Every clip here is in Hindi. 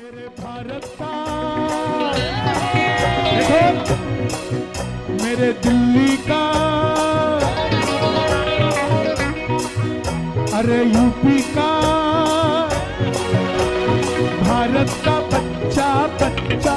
मेरे भारत का, देखो मेरे दिल्ली का, अरे यूपी का, भारत का बच्चा बच्चा,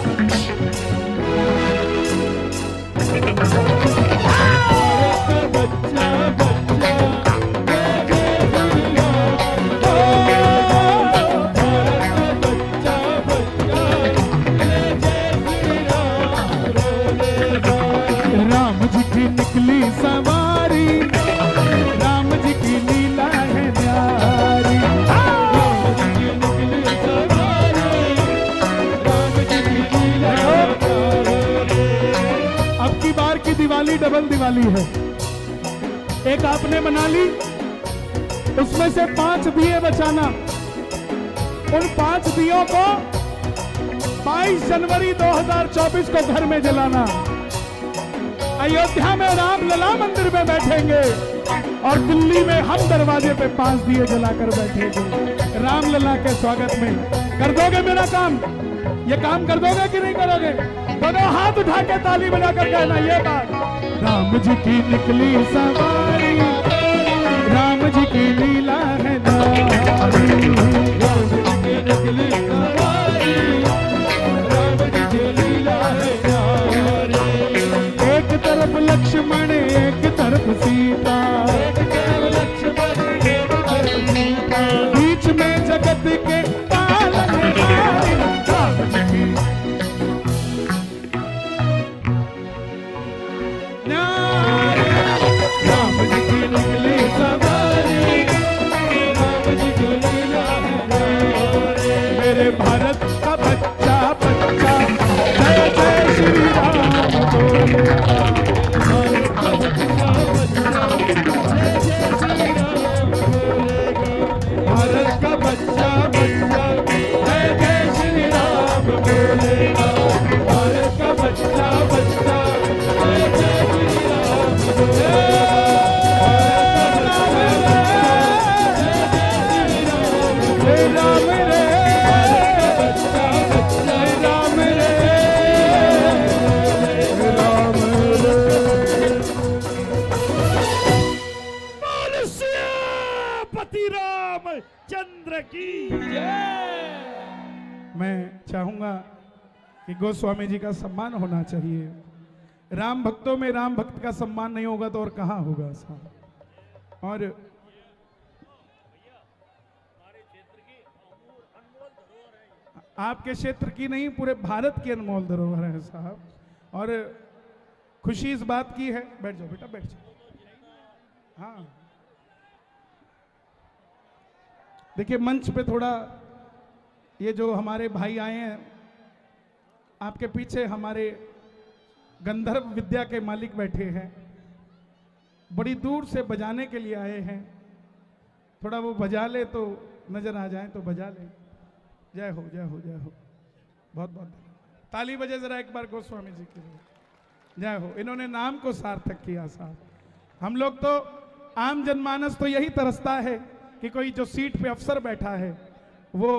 निकली सवारी, राम जी की लीला है न्यारी। राम जी की निकली सवारी, राम जी की लीला है न्यारी। अब की बार की दिवाली डबल दिवाली है। एक आपने बना ली, उसमें से 5 दिए बचाना। उन 5 दियों को 22 जनवरी 2024 को घर में जलाना। अयोध्या में राम लला मंदिर में बैठेंगे और दिल्ली में हम दरवाजे पे 5 दिए जलाकर बैठेंगे राम लला के स्वागत में। कर दोगे मेरा काम? ये काम कर दोगे कि नहीं करोगे? दोनों हाथ उठा के ताली बजाकर कहना ये बात। राम जी की निकली सवारी, राम जी की लीला है न्यारी। राम जी की निकली सवारी, राम जी की लीला है न्यारी। एक तरफ लक्ष्मण एक तरफ सीता, एक तरफ लक्ष्मण एक तरफ सीता, बीच में जगत के पालनहार राम जी की न्यारी। राम जी की निकली सवारी, राम जी की लीला है न्यारी। मेरे भारत का बच्चा बच्चा, जय जय श्री राम बोले। भारत का बच्चा बच्चा, जय जय श्री राम बोलेगा। भारत का बच्चा बच्चा, जय जय श्री राम बोलेगा। राम रे बच्चा बच्चा, राम रे राम रे। पति राम चंद्र की जय। मैं चाहूंगा कि गोस्वामी जी का सम्मान होना चाहिए। राम भक्तों में राम भक्त का सम्मान नहीं होगा तो और कहां होगा साहब। और आपके क्षेत्र की नहीं, पूरे भारत की अनमोल धरोहर है साहब। और खुशी इस बात की है, बैठ जाओ बेटा बैठ जाओ। हाँ देखिए मंच पे थोड़ा ये जो हमारे भाई आए हैं, आपके पीछे हमारे गंधर्व विद्या के मालिक बैठे हैं, बड़ी दूर से बजाने के लिए आए हैं। थोड़ा वो बजा ले तो नजर आ जाए तो बजा ले। जय हो जय हो जय हो। बहुत बहुत ताली बजे जरा एक बार गोस्वामी जी के लिए। जय हो। इन्होंने नाम को सार्थक किया साहब। हम लोग तो आम जनमानस तो यही तरसता है कि कोई जो सीट पे अफसर बैठा है वो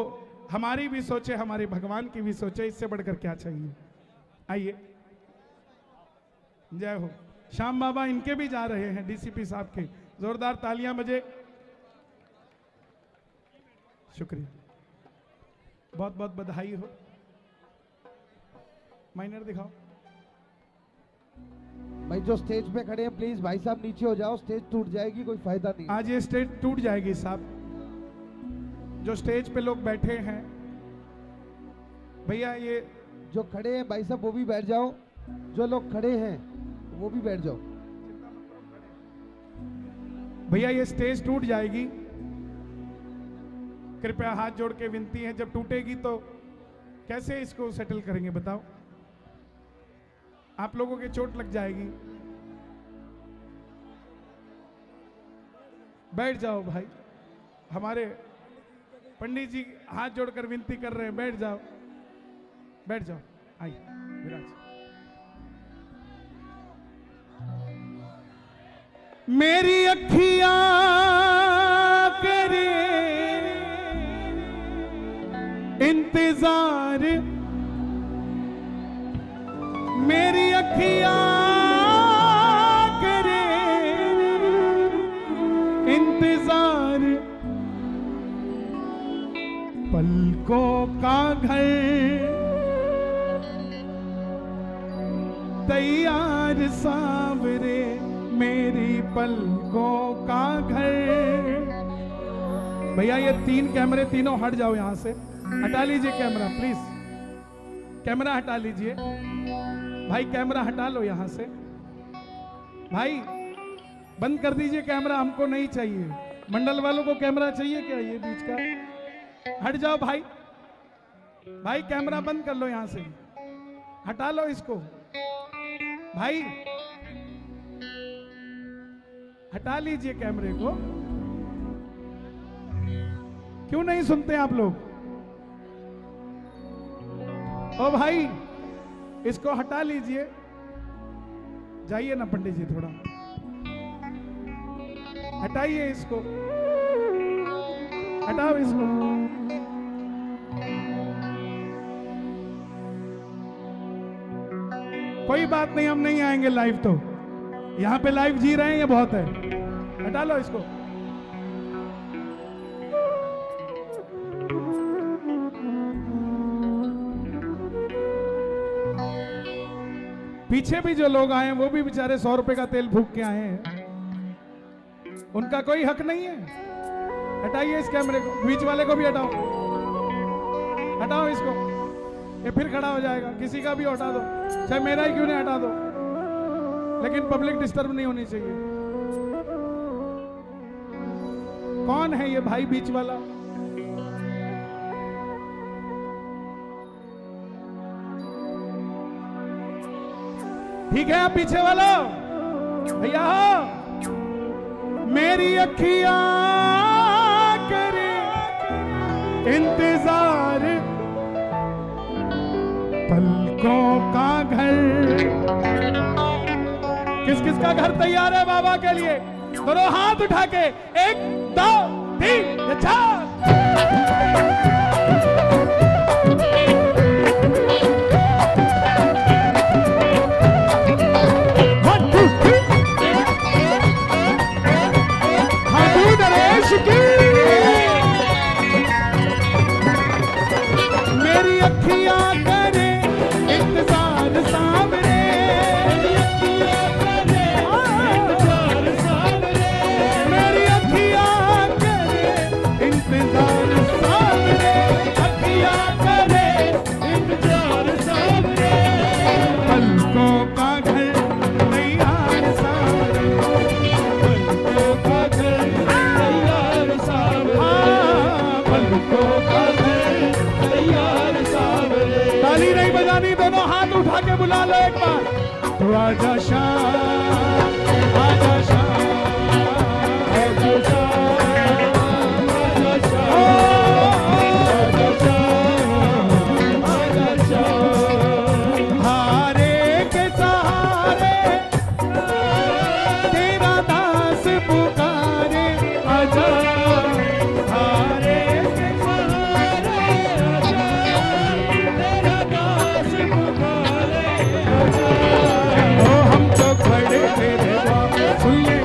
हमारी भी सोचे, हमारे भगवान की भी सोचे। इससे बढ़कर क्या चाहिए। आइए जय हो। श्याम बाबा इनके भी जा रहे हैं, डीसीपी साहब के। जोरदार तालियां बजे। शुक्रिया, बहुत बहुत बधाई हो। माइनर दिखाओ भाई। जो स्टेज पे खड़े हैं प्लीज भाई साहब नीचे हो जाओ, स्टेज टूट जाएगी, कोई फायदा नहीं। आज ये स्टेज टूट जाएगी साहब। जो स्टेज पे लोग बैठे हैं भैया, ये जो खड़े हैं भाई साहब वो भी बैठ जाओ। जो लोग खड़े हैं वो भी बैठ जाओ भैया। ये स्टेज टूट जाएगी, कृपया हाथ जोड़ के विनती है। जब टूटेगी तो कैसे इसको सेटल करेंगे बताओ? आप लोगों के चोट लग जाएगी। बैठ जाओ भाई। हमारे पंडित जी हाथ जोड़कर विनती कर रहे हैं, बैठ जाओ बैठ जाओ। आइए विराज। मेरी अखियां करे इंतजार मेरी अखियां करे, इंतजार पलकों का घर तैयार सांवरे, मेरी पलकों का घर। भैया ये 3 कैमरे तीनों हट जाओ यहां से, हटा लीजिए कैमरा प्लीज, कैमरा हटा लीजिए भाई, कैमरा हटा लो यहां से भाई, बंद कर दीजिए कैमरा, हमको नहीं चाहिए। मंडल वालों को कैमरा चाहिए क्या ये बीच का? हट जाओ भाई, भाई कैमरा बंद कर लो यहां से, हटा लो इसको भाई, हटा लीजिए कैमरे को। क्यों नहीं सुनते आप लोग? ओ भाई इसको हटा लीजिए, जाइए ना पंडित जी, थोड़ा हटाइए इसको, हटाओ इसको। कोई बात नहीं, हम नहीं आएंगे लाइव, तो यहां पे लाइव जी रहे हैं, ये बहुत है, हटा लो इसको। पीछे भी जो लोग आए हैं वो भी बेचारे 100 रुपए का तेल फूंक के आए हैं, उनका कोई हक नहीं है। हटाइए इस कैमरे को, बीच वाले को भी हटाओ, हटाओ इसको, ये फिर खड़ा हो जाएगा। किसी का भी हटा दो, चाहे मेरा ही क्यों नहीं, हटा दो, लेकिन पब्लिक डिस्टर्ब नहीं होनी चाहिए। कौन है ये भाई बीच वाला? ठीक है आप पीछे वाला भैया, मेरी अखियां करे इंतजार पलकों का घर। किस किस का घर तैयार है बाबा के लिए? दोनों हाथ उठा के 1 2 3 4। मेरी अखियां करे इंतजार सामने, मेरी अखियां करे इंतजार सामने, अखियां करे इंतजार सामने, पलकों का घर तैयार सामने, पलकों का घर तैयार सामने, पलकों का घर तैयार सामने। ताली नहीं बजानी, दोनों हाथ उठा के बुला लो एक बार। तो आजा शाम, आजा शाम, आजा शाम, आजा शाम, आजा शाम। हारे के सहारे तेरा दास पुकारे, आजा हारे के सहारे, आजा तेरा दास पुकारे, आजा। ओ हम तो खड़े तेरे द्वार, सुन ले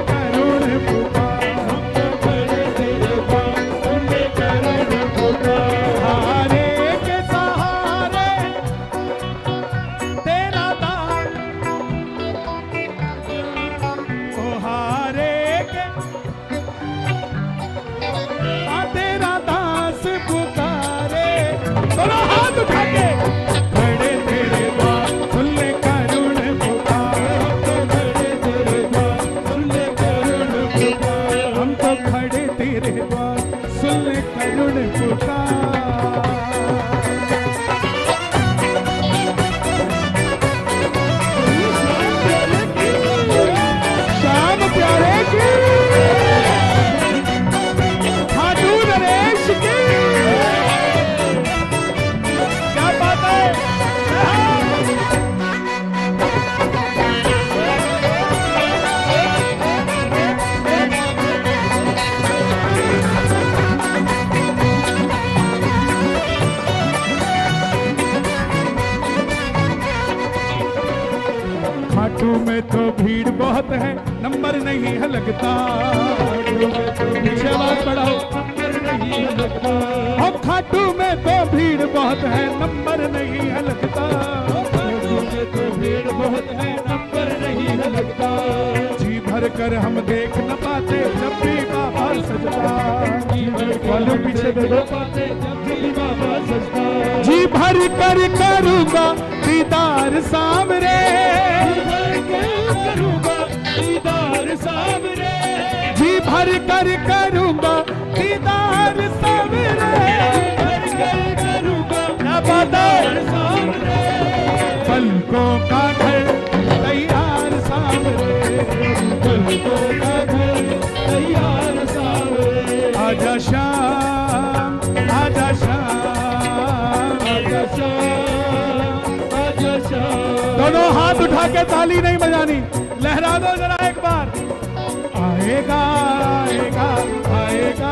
खाटू में तो भीड़ बहुत है, नंबर नहीं है लगता। पीछे आवाज बढ़ाओ, नंबर नहीं है लगता। और खाटू में तो भीड़ बहुत है, नंबर नहीं है लगता। खाटू में तो भीड़ बहुत है, नंबर नहीं है लगता। जी भर कर हम देख न पाते जब भी बाबा सजता। वालों पीछे दे दो पाते जब भी बाबा सजता। जी भर कर करूंगा दीदार सामने, करूंगा दीदार सामने। जी भर कर करूंगा दीदार सामने, भर कर करूंगा दीदार सामने। पलकों का घर तैयार सामने, पलकों का घर तैयार सामने। आजा शाम, आजा शाम, आजा शाम, आजा शाम। दोनों हाथ उठा के ताली नहीं बजानी, लहरा दो जरा एक बार। आएगा आएगा आएगा,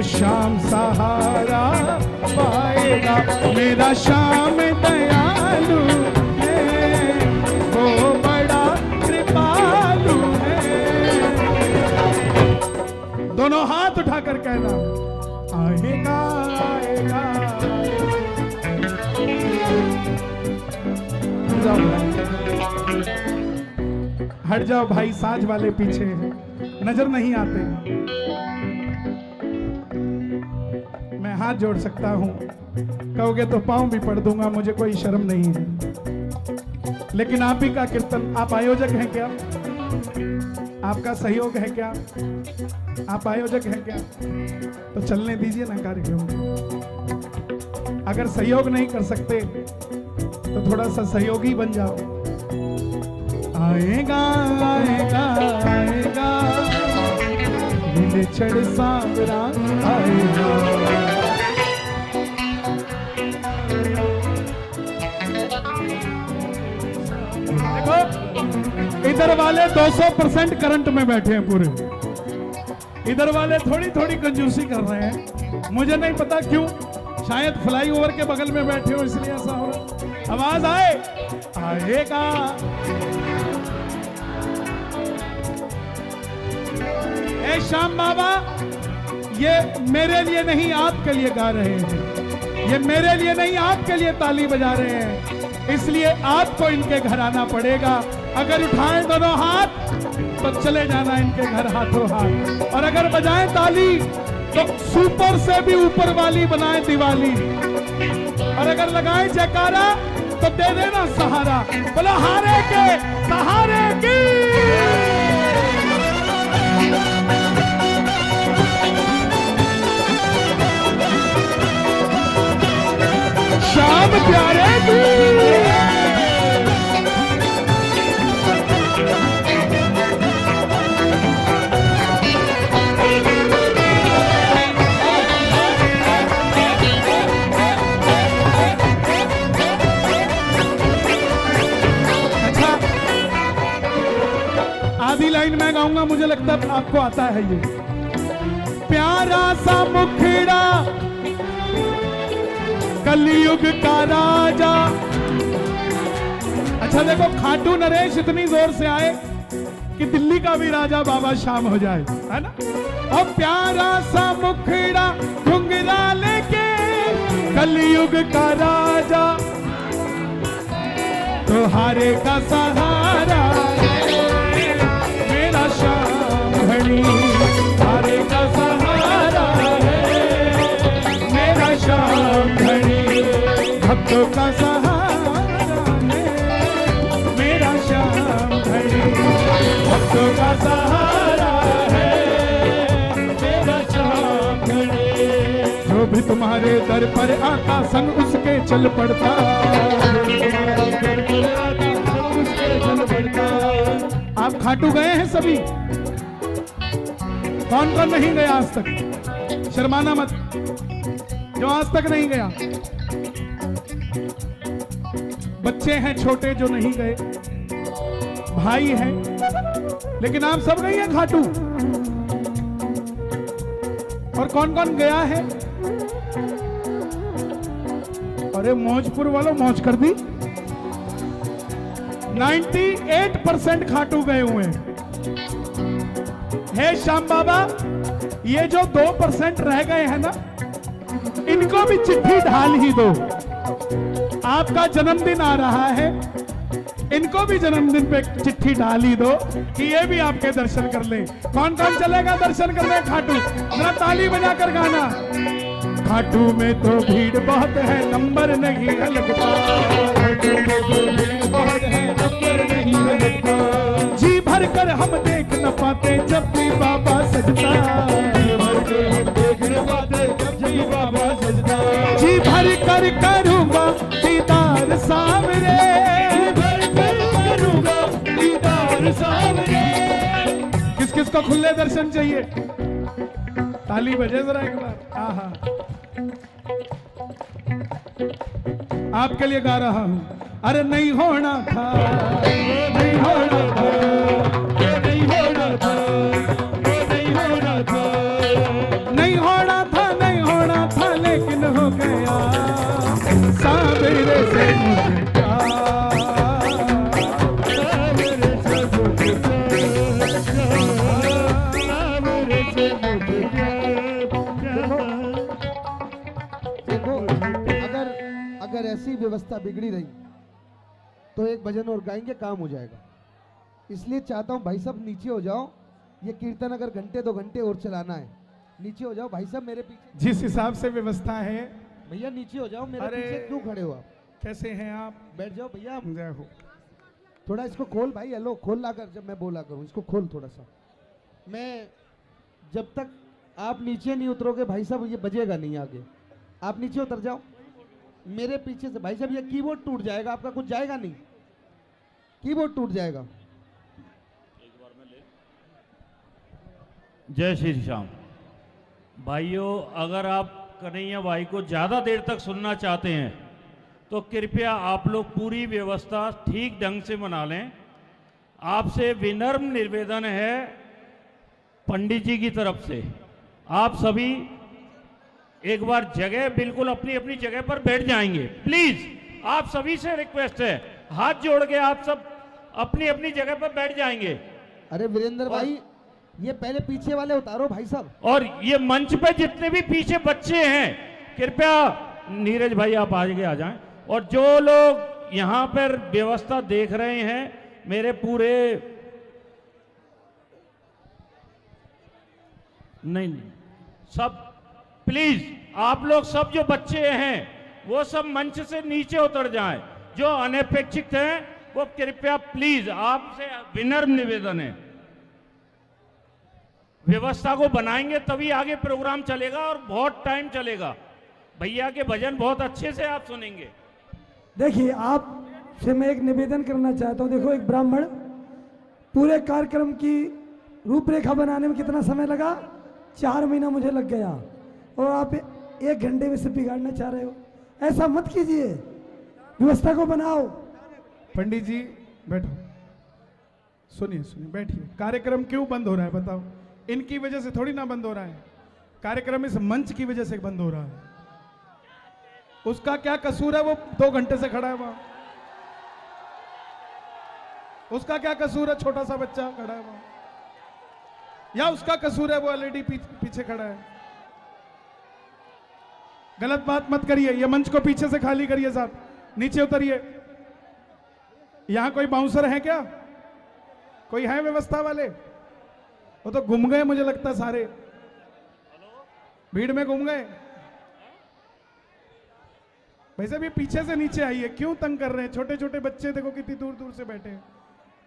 शाम सहारा पाएगा। मेरा शाम दयालु है, वो बड़ा कृपालु है। दोनों हाथ उठाकर कहना, आएगा आएगा। हट जाओ भाई, साज वाले पीछे नजर नहीं आते। हाथ जोड़ सकता हूं, कहोगे तो पांव भी पढ़ दूंगा, मुझे कोई शर्म नहीं है। लेकिन आप ही का कीर्तन, आप आयोजक हैं क्या? आपका सहयोग है क्या? आप आयोजक हैं क्या? तो चलने दीजिए ना कार्यक्रम। अगर सहयोग नहीं कर सकते तो थोड़ा सा सहयोगी बन जाओ। आएगा आएगा आएगा, चढ़ सांवरा आएगा। इधर वाले 200% करंट में बैठे हैं पूरे, इधर वाले थोड़ी थोड़ी कंजूसी कर रहे हैं। मुझे नहीं पता क्यों, शायद फ्लाईओवर के बगल में बैठे हो इसलिए ऐसा हो रहा। आवाज आए, आएगा। ए श्याम बाबा, ये मेरे लिए नहीं आपके लिए गा रहे हैं, ये मेरे लिए नहीं आपके लिए ताली बजा रहे हैं, इसलिए आपको इनके घर आना पड़ेगा। अगर उठाएं दोनों हाथ तो चले जाना इनके घर हाथों हाथ, और अगर बजाएं ताली तो सुपर से भी ऊपर वाली बनाएं दिवाली, और अगर लगाएं जयकारा तो दे देना सहारा। बोलो हारे के सहारे की। श्याम प्यारे की। आधी लाइन मैं गाऊंगा, मुझे लगता है आपको आता है ये। प्यारा सा मुखड़ा कलयुग का राजा। अच्छा देखो, खाटू नरेश इतनी जोर से आए कि दिल्ली का भी राजा बाबा शाम हो जाए, है ना। और प्यारा सा मुखड़ा घुंघरा लेके कलयुग का राजा, तुम्हारे का सहारा मेरा श्याम घड़ी, तुम्हारे का सहारा है मेरा श्याम घड़ी, भक्तों का सहारा है मेरा श्याम घड़ी, भक्तों का सहारा है मेरा श्याम घड़ी। जो भी तुम्हारे दर पर आता संग उसके चल पड़ता। आप खाटू गए हैं सभी? कौन कौन नहीं गया आज तक? शर्माना मत, जो आज तक नहीं गया। बच्चे हैं छोटे जो नहीं गए, भाई हैं, लेकिन आप सब गए हैं खाटू। और कौन कौन गया है? अरे मौजपुर वालों मौज कर दी। 98% खाटू गए हुए हैं। हे श्याम बाबा, ये जो 2% रह गए हैं ना, इनको भी चिट्ठी ढाल ही दो। आपका जन्मदिन आ रहा है, इनको भी जन्मदिन पे चिट्ठी डाल ही दो कि ये भी आपके दर्शन कर ले। कौन कौन चलेगा दर्शन करने खाटू? जरा ताली बजाकर गाना। खाटू में तो भीड़ बहुत है, नंबर नहीं है लगता। खाटू में तो भीड़ बहुत है, नंबर नहीं है लगता। जी भर कर हम देख न पाते जब भी बाबा सजता। जी भर कर हम देख न पाते जब भी बाबा सजता। जी भर कर करूंगा दीदार सामने। किस किस को खुले दर्शन चाहिए? ताली बजे जरा एक बार। आहा, आपके लिए गा रहा हूं। अरे नहीं होना था, नहीं होना था, नहीं होना था, नहीं होना था, नहीं होना था, नहीं होना था, लेकिन हो गया साबरे से मुझे ऐसी व्यवस्था बिगड़ी रही तो एक भजन और गाएंगे, काम हो जाएगा। इसलिए चाहता हूं भाई साहब नीचे हो जाओ। ये कीर्तन अगर घंटे 2 घंटे और चलाना है, नीचे हो जाओ भाई साहब मेरे पीछे। जिस हिसाब से व्यवस्था है भैया नीचे हो जाओ, मेरे पीछे क्यों खड़े हो आप? कैसे हैं आप? बैठ जाओ भैया। जय हो। थोड़ा इसको खोल भाई, हेलो खोल ला कर, जब मैं बोला करूं इसको खोल थोड़ा सा। मैं जब तक आप नीचे नहीं उतरोगे भाई साहब ये बजेगा नहीं आगे। आप नीचे उतर जाओ मेरे पीछे से। भाई साहब ये कीबोर्ड टूट जाएगा आपका, कुछ जाएगा नहीं, कीबोर्ड टूट जाएगा। एक बार में ले। जय श्री श्याम। भाइयों, अगर आप कन्हैया भाई को ज़्यादा देर तक सुनना चाहते हैं तो कृपया आप लोग पूरी व्यवस्था ठीक ढंग से बना लें। आपसे विनम्र निवेदन है पंडित जी की तरफ से, आप सभी एक बार जगह बिल्कुल अपनी अपनी जगह पर बैठ जाएंगे प्लीज। आप सभी से रिक्वेस्ट है, हाथ जोड़ के आप सब अपनी अपनी जगह पर बैठ जाएंगे। अरे वीरेंद्र भाई ये पहले पीछे वाले उतारो भाई साहब। और ये मंच पे जितने भी पीछे बच्चे हैं कृपया नीरज भाई आप आगे आ जाएं। और जो लोग यहाँ पर व्यवस्था देख रहे हैं, मेरे पूरे नहीं सब प्लीज आप लोग सब जो बच्चे हैं वो सब मंच से नीचे उतर जाएं। जो अनपेक्षित हैं वो कृपया प्लीज आपसे विनम्र निवेदन है। व्यवस्था को बनाएंगे तभी आगे प्रोग्राम चलेगा और बहुत टाइम चलेगा। भैया के भजन बहुत अच्छे से आप सुनेंगे। देखिए आपसे मैं एक निवेदन करना चाहता हूं। देखो एक ब्राह्मण पूरे कार्यक्रम की रूपरेखा बनाने में कितना समय लगा? 4 महीना मुझे लग गया और आप 1 घंटे में से बिगाड़ना चाह रहे हो। ऐसा मत कीजिए, व्यवस्था को बनाओ। पंडित जी बैठो, सुनिए सुनिए, बैठिए। कार्यक्रम क्यों बंद हो रहा है बताओ? इनकी वजह से थोड़ी ना बंद हो रहा है, कार्यक्रम इस मंच की वजह से बंद हो रहा है। उसका क्या कसूर है? वो 2 घंटे से खड़ा है वहां। उसका क्या कसूर है? छोटा सा बच्चा खड़ा है वहां। या उसका कसूर है वो एलईडी पीछे खड़ा है? गलत बात मत करिए। ये मंच को पीछे से खाली करिए साहब, नीचे उतरिए। यहां कोई बाउंसर है क्या? कोई है व्यवस्था वाले? वो तो घूम गए मुझे लगता है, सारे भीड़ में घूम गए। वैसे भी पीछे से नीचे आइए, क्यों तंग कर रहे हैं? छोटे छोटे बच्चे देखो कितनी दूर दूर से बैठे हैं।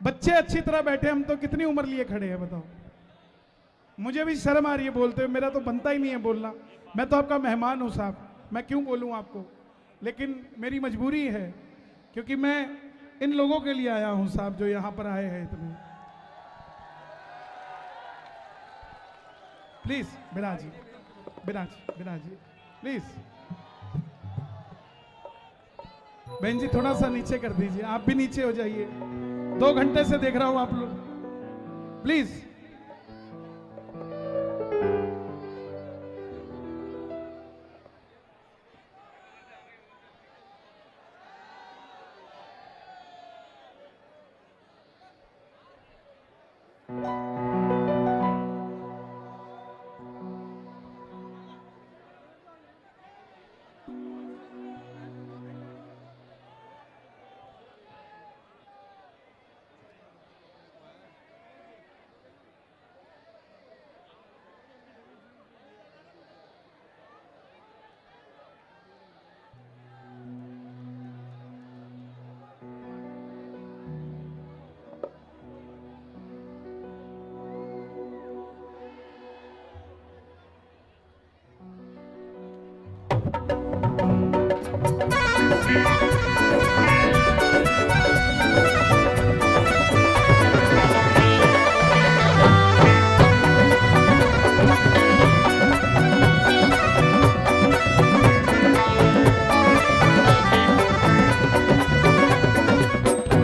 बच्चे अच्छी तरह बैठे, हम तो कितनी उम्र लिए खड़े हैं बताओ। मुझे भी शर्म आ रही है बोलते हुए, मेरा तो बनता ही नहीं है बोलना। मैं तो आपका मेहमान हूं साहब, मैं क्यों बोलूं आपको, लेकिन मेरी मजबूरी है क्योंकि मैं इन लोगों के लिए आया हूं साहब जो यहां पर आए हैं इतने। Please Viraj ji, Viraj ji please. बहन जी थोड़ा सा नीचे कर दीजिए, आप भी नीचे हो जाइए, 2 घंटे से देख रहा हूं आप लोग, प्लीज।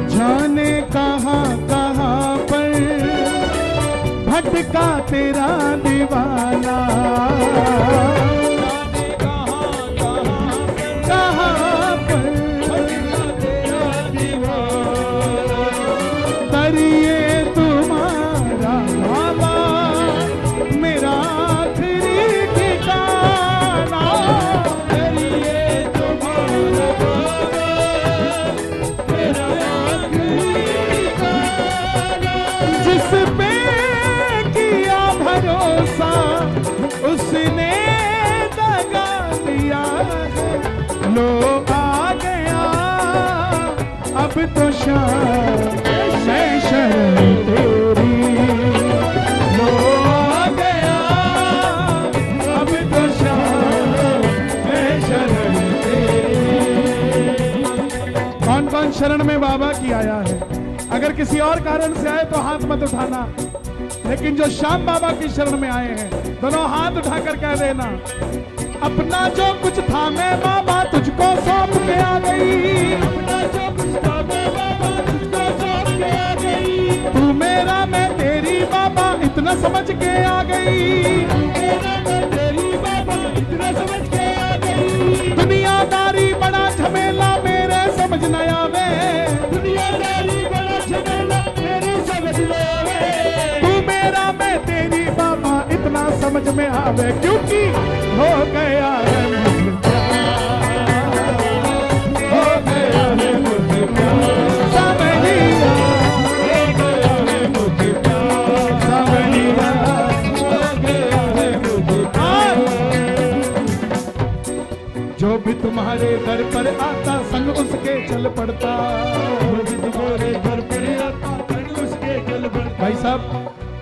जाने कहाँ कहाँ पर भटका तेरा दीवाना, कहाँ पर दरिए तुम्हारा बाबा मेरा आखिरी ठिकाना, दरिए तुम्हारा बाबा मेरा जिस पे किया भरोसा उसने दगा दिया, लो आ गया अब तो शाम मैं शरण तेरी, लो आ गया अब तो शाम मैं शरण तेरी। कौन कौन शरण में बाबा की आया है? अगर किसी और कारण से आए तो हाथ मत उठाना, लेकिन जो श्याम बाबा की शरण में आए हैं दोनों हाथ उठाकर कह देना, अपना जो कुछ था मैं बाबा तुझको सौंप के आ गई, अपना जो कुछ था मैं बाबा तुझको सौंप के आ गई, तू मेरा मैं तेरी बाबा इतना समझ के आ गई, तू मेरा मैं तेरी बाबा इतना समझ के आ गई, दुनियादारी बड़ा झमेला मेरे समझ न आवे, दुनियादारी बड़ा झमेला मेरे समझ न आवे, तू मेरा मैं तेरी बाबा इतना समझ में आवे, क्योंकि हो गया है मुझे प्यार, हो गया है मुझे प्यार, सावरिया हो गया है मुझे प्यार, सावरिया हो गया है मुझे प्यार। जो भी तुम्हारे दर पर आता संग उसके चल पड़ता, जो भी तुम्हारे दर पर आता संग उसके चल पड़ता। भाई साहब,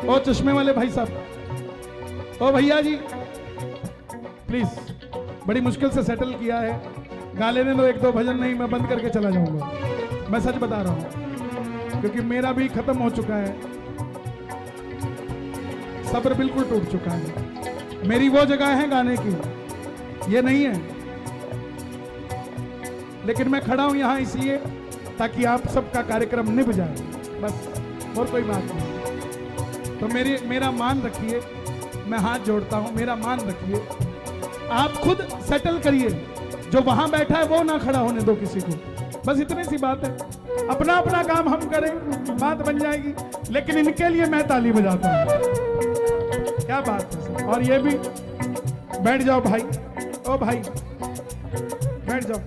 ओ चश्मे वाले भाई साहब, ओ भैया जी प्लीज, बड़ी मुश्किल से सेटल किया है, गा लेने दो 1-2 भजन, नहीं मैं बंद करके चला जाऊंगा, मैं सच बता रहा हूं क्योंकि मेरा भी खत्म हो चुका है, सब्र बिल्कुल टूट चुका है, मेरी वो जगह है गाने की, ये नहीं है, लेकिन मैं खड़ा हूं यहां इसलिए ताकि आप सबका कार्यक्रम निभ जाए, बस और कोई बात नहीं। तो मेरा मान रखिए, मैं हाथ जोड़ता हूं, मेरा मान रखिए, आप खुद सेटल करिए, जो वहां बैठा है वो ना खड़ा होने दो किसी को, बस इतनी सी बात है, अपना अपना काम हम करें, बात बन जाएगी, लेकिन इनके लिए मैं ताली बजाता हूं, क्या बात है। और ये भी बैठ जाओ भाई, ओ भाई बैठ जाओ,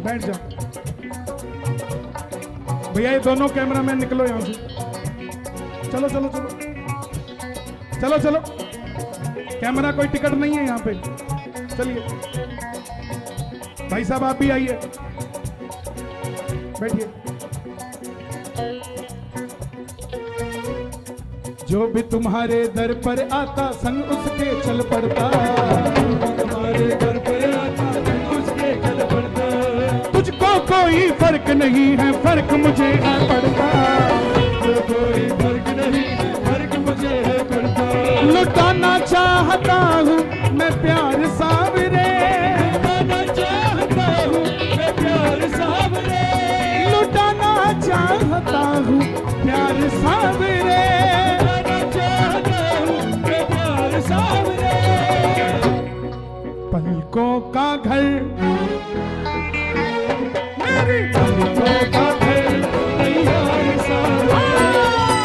बैठ जाओ भैया, ये दोनों कैमरामैन निकलो यहां से, चलो चलो चलो चलो चलो, कैमरा कोई टिकट नहीं है यहाँ पे, चलिए भाई साहब आप भी आइए, बैठिए। जो भी तुम्हारे दर पर आता संग उसके चल पड़ता, तुम्हारे घर पर आता संग उसके चल पड़ता, तुझको कोई फर्क नहीं है फर्क मुझे है पड़ता, तो कोई फर्क नहीं है फर्क मुझे है पड़ता, लुटाना चाहता हूँ मैं प्यार सावरे, लुटाना चाहता हूँ मैं प्यार सावरे, लुटाना चाहता हूँ प्यार सावरे, लुटाना चाहता हूँ मैं प्यार सावरे, पलकों का घर मेरी पलकों का घर तैयार सावरे,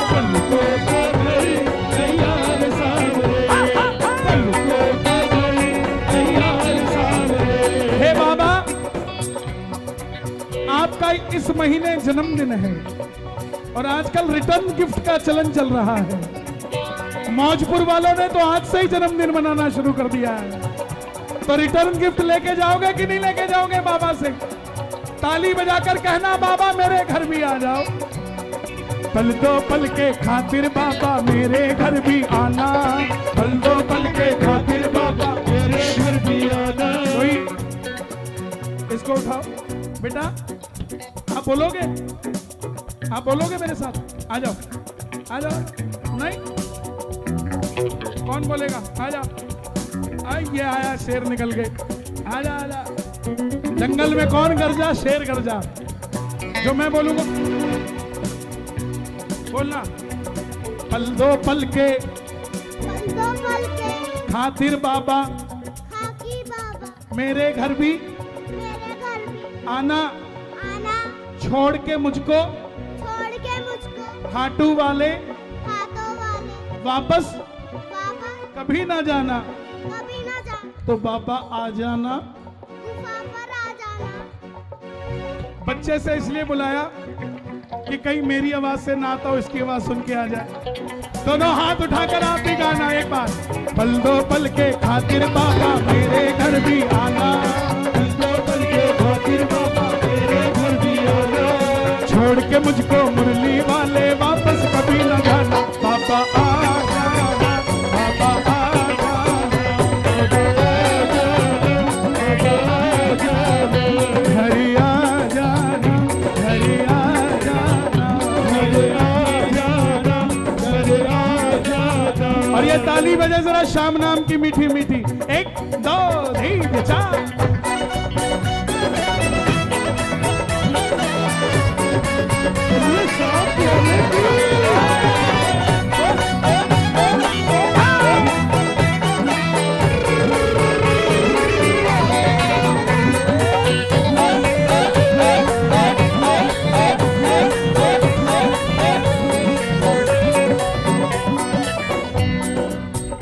पलकों का घर तैयार सावरे, पलकों का घर तैयार सावरे। हे बाबा, आपका इस महीने जन्मदिन है और आजकल रिटर्न गिफ्ट का चलन चल रहा है। मौजपुर वालों ने तो आज से ही जन्मदिन मनाना शुरू कर दिया है, तो रिटर्न गिफ्ट लेके जाओगे कि नहीं लेके जाओगे बाबा से? ताली बजाकर कहना बाबा मेरे घर भी आ जाओ। पल दो पल के खातिर बाबा मेरे घर भी आना, पल दो पल के खातिर बाबा मेरे घर भी आना। कोई इसको उठाओ बेटा, आप बोलोगे, आप बोलोगे मेरे साथ? आ जाओ आ जाओ। नहीं कौन बोलेगा? आ जाओ। ये आया शेर निकल गए। आजा आजा। जंगल में कौन गरजा? शेर गरजा। जो मैं बोलूंगा बोलना। पल दो पल के खातिर बाबा खाकी बाबा मेरे घर भी मेरे घर भी आना, आना, छोड़ के मुझको छोड़ के मुझको खाटू वाले हाथों वाले वापस बाबा कभी ना जाना। कभी ना जा, तो बाबा आ जाना। गुफा पर आ जाना। बच्चे से इसलिए बुलाया कि कहीं मेरी आवाज से ना आता हो, इसकी आवाज सुन के आ जाए। दोनों हाथ उठाकर आप भी गाना एक बार। पल दो पल के खातिर बाबा मेरे घर भी आना, पल दो पल के खातिर बाबा मेरे घर भी आना। छोड़ के मुझको मुरली वाले वापस कभी न जाना। बाबा आ जाना, बाबा आ और ये ताली बजे जरा शाम नाम की मीठी मीठी। 1 2 3 4।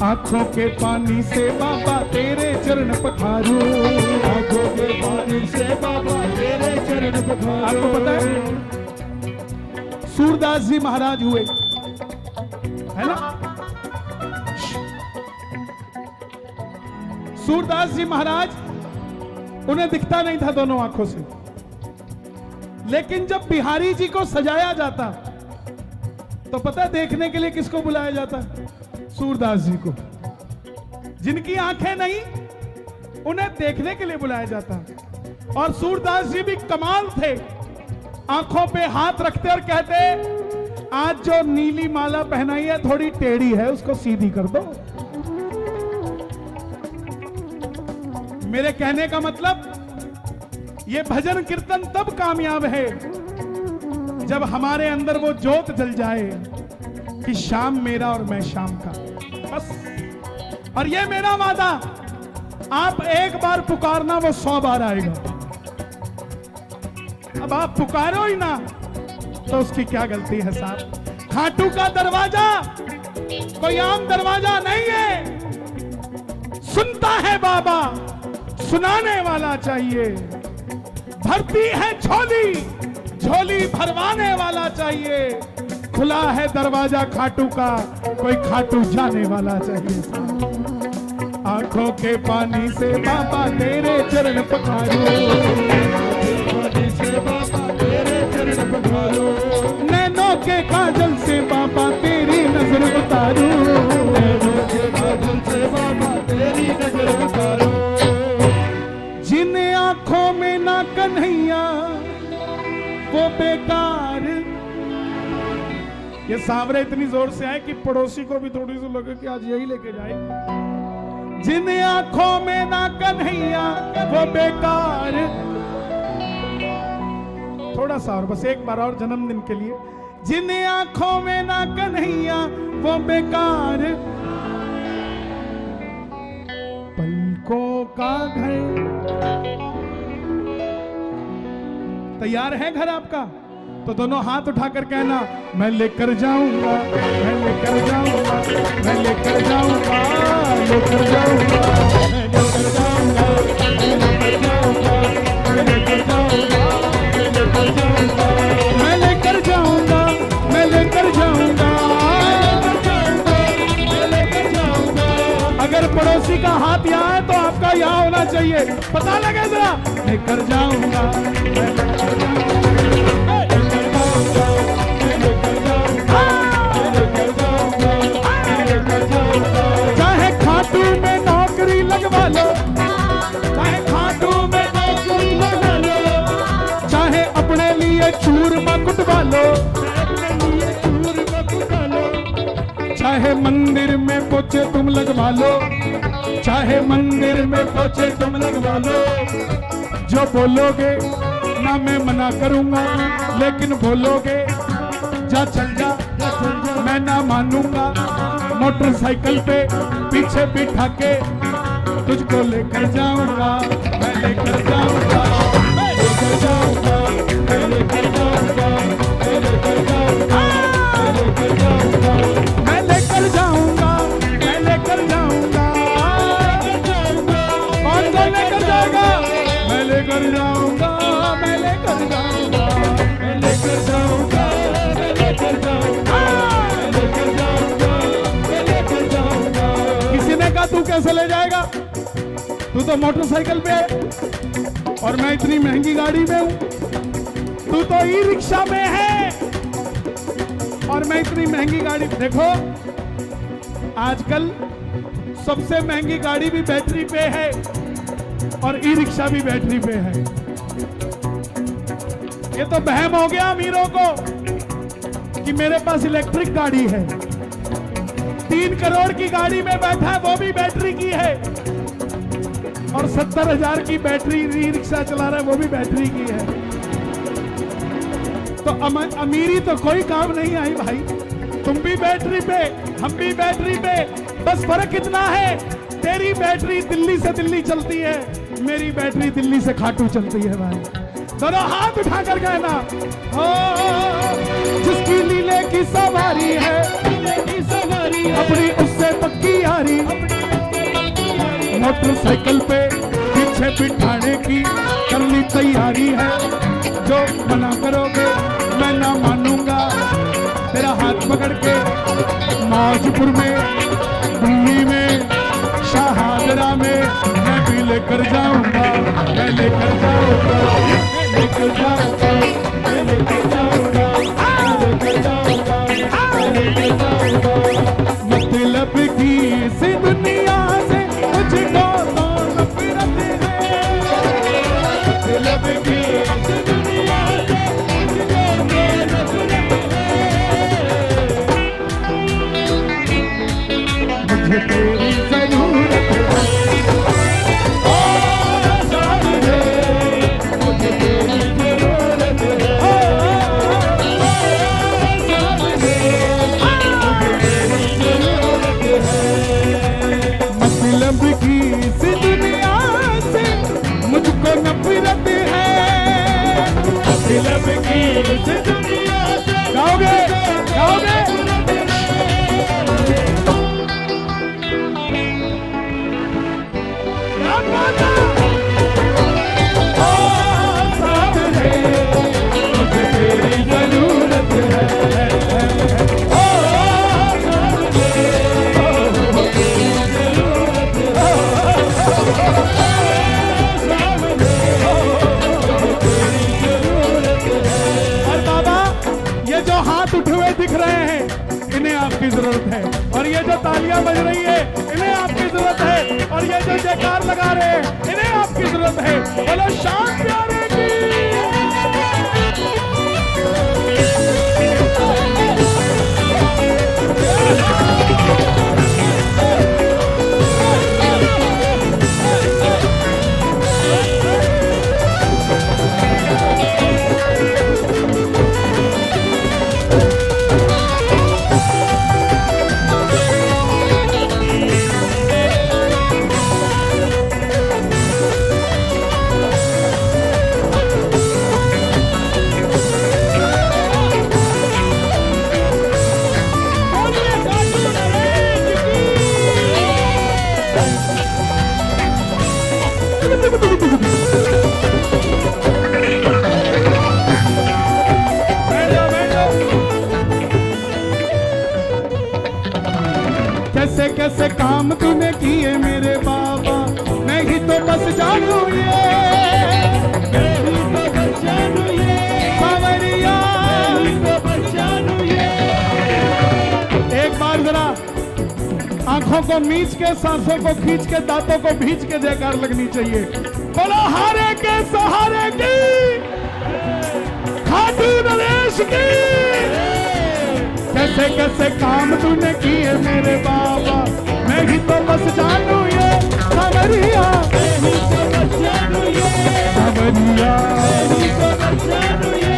आंखों के पानी से बाबा तेरे चरण पखारूं, आंखों के पानी से बाबा तेरे चरण पखारूं। आपको पता है सूरदास जी महाराज हुए, है ना? सूरदास जी महाराज, उन्हें दिखता नहीं था दोनों आंखों से, लेकिन जब बिहारी जी को सजाया जाता तो पता है देखने के लिए किसको बुलाया जाता? सूरदास जी को। जिनकी आंखें नहीं, उन्हें देखने के लिए बुलाया जाता। और सूरदास जी भी कमाल थे, आंखों पे हाथ रखते और कहते आज जो नीली माला पहनाई है थोड़ी टेढ़ी है, उसको सीधी कर दो। मेरे कहने का मतलब ये भजन कीर्तन तब कामयाब है जब हमारे अंदर वो जोत जल जाए कि शाम मेरा और मैं शाम का, बस। और ये मेरा वादा, आप एक बार पुकारना वो 100 बार आएगा। अब आप पुकारो ही ना तो उसकी क्या गलती है साहब? खाटू का दरवाजा कोई आम दरवाजा नहीं है, सुनता है बाबा, सुनाने वाला चाहिए। भरती है झोली, झोली भरवाने वाला चाहिए। खुला है दरवाजा खाटू का, कोई खाटू जाने वाला चाहिए। आंखों के पानी से बाबा तेरे चरण पखारूं, पानी से बाबा तेरे चरण पखारूं। नैनों के काजल से बाबा तेरी नजर उतारूं, नैनों के काजल से बाबा तेरी नजर उतारो। जिन आंखों में ना कन्हैया वो बेकार। ये सांवरे इतनी जोर से आए कि पड़ोसी को भी थोड़ी सी लगे कि आज यही लेके जाए। जिन आंखों में ना कन्हैया वो बेकार। थोड़ा सा और, बस एक बार और जन्मदिन के लिए। जिन आंखों में ना कन्हैया वो बेकार, पलकों का घर। तैयार है घर आपका? तो दोनों हाथ उठाकर कहना, मैं लेकर जाऊंगा, मैं लेकर जाऊंगा, मैं लेकर जाऊंगा, लेकर जाऊंगा, मैं लेकर जाऊंगा, मैं लेकर जाऊंगा, मैं लेकर जाऊंगा, मैं लेकर जाऊंगा, मैं लेकर जाऊंगा, मैं लेकर जाऊंगा। अगर पड़ोसी का हाथ यहाँ है तो आपका यहाँ होना चाहिए, पता लगे जरा। लेकर जाऊंगा, मैं लेकर जाऊंगा, चाहे खाटू में नौकरी लगवा लो, चाहे खाटू में नौकरी लगवा लो, चाहे अपने लिए चूरमा कुटवा लो, चाहे मंदिर में पोछे तुम लगवा लो, चाहे मंदिर में पोछे तुम लगवा लो। जो बोलोगे ना मैं मना करूंगा, लेकिन बोलोगे जा चल जा, मैं ना मानूंगा। मोटरसाइकिल पे पीछे बिठा के तुझको लेकर जाऊंगा, मैं लेकर जाऊंगा, मैं लेकर जाऊंगा, मैं लेकर जाऊंगा, मैं लेकर जाऊंगा, मैं लेकर जाऊंगा, मैं लेकर जाऊंगा, मैं लेकर जाऊंगा। कौन कौन लेकर जाएगा? मैं लेकर जाऊंगा, मैं लेकर जाऊंगा, मैं लेकर जाऊंगा, मैं लेकर जाऊंगा, मैं लेकर जाऊंगा, मैं लेकर जाऊंगा। किसी ने कहा तू कैसे ले जाएगा? तू तो मोटरसाइकिल पे है और मैं इतनी महंगी गाड़ी में हूं। तू तो ई रिक्शा में है और मैं इतनी महंगी गाड़ी। देखो आजकल सबसे महंगी गाड़ी भी बैटरी पे है और ई रिक्शा भी बैटरी पे है। ये तो बहम हो गया अमीरों को कि मेरे पास इलेक्ट्रिक गाड़ी है। 3 करोड़ की गाड़ी में बैठा है, वो भी बैटरी की है, और 70,000 की बैटरी ई रिक्शा चला रहा है, वो भी बैटरी की है। तो अमीरी तो कोई काम नहीं आई भाई। तुम भी बैटरी पे, हम भी बैटरी पे, बस फर्क कितना है, तेरी बैटरी दिल्ली से दिल्ली चलती है, मेरी बैटरी दिल्ली से खाटू चलती है भाई। दोनों हाथ उठाकर कहना, ओ जिसकी लीले की सवारी है, अपनी उससे पक्की यारी, मोटरसाइकिल पे पीछे बिठाने की करनी तैयारी है। जो मना करोगे मैं ना मानूंगा। तेरा हाथ पकड़ के मौजपुर में, दिल्ली में, शाहदरा में मैं भी लेकर जाऊंगा, मैं लेकर जाऊंगा, मैं लेकर जाऊंगा, मैं लेकर जाऊंगा, मैं लेकर जाऊंगा, मैं लेकर जाऊंगा। मतलब की इस दुनिया से मुझको तो नफरत है, मतलब की इस दुनिया से मुझको तो नफरत है, मुझे तेरी जरूरत है, ओ साहिबे, मुझे तेरी जरूरत है, ओ साहिबे, मुझे तेरी जरूरत है। मतलब की इस दुनिया से मुझको नफरत है, मतलब की इस दुनिया से। गाओगे गाओगे? बज रही है, इन्हें आपकी जरूरत है। और ये जो जयकार लगा रहे हैं, इन्हें आपकी जरूरत है। बोलो शाम प्यारे की। कैसे कैसे काम तूने किए मेरे बाबा, मैं ही तो बस जानू ये, मैं ही तो बस जानू ये, सावरिया मैं ही तो बस जानू ये। एक बार जरा आंखों को मीच के, सांसों को खींच के, दांतों को भींच के जयकार लगनी चाहिए। बोलो हारे के सहारे की, खाटू नरेश की। कैसे कैसे काम तूने किए मेरे बाबा, मैं ही तो बस जानू ये, सावरिया मैं ही तो बस जानू ये, सावरिया मैं ही तो बस जानू ये।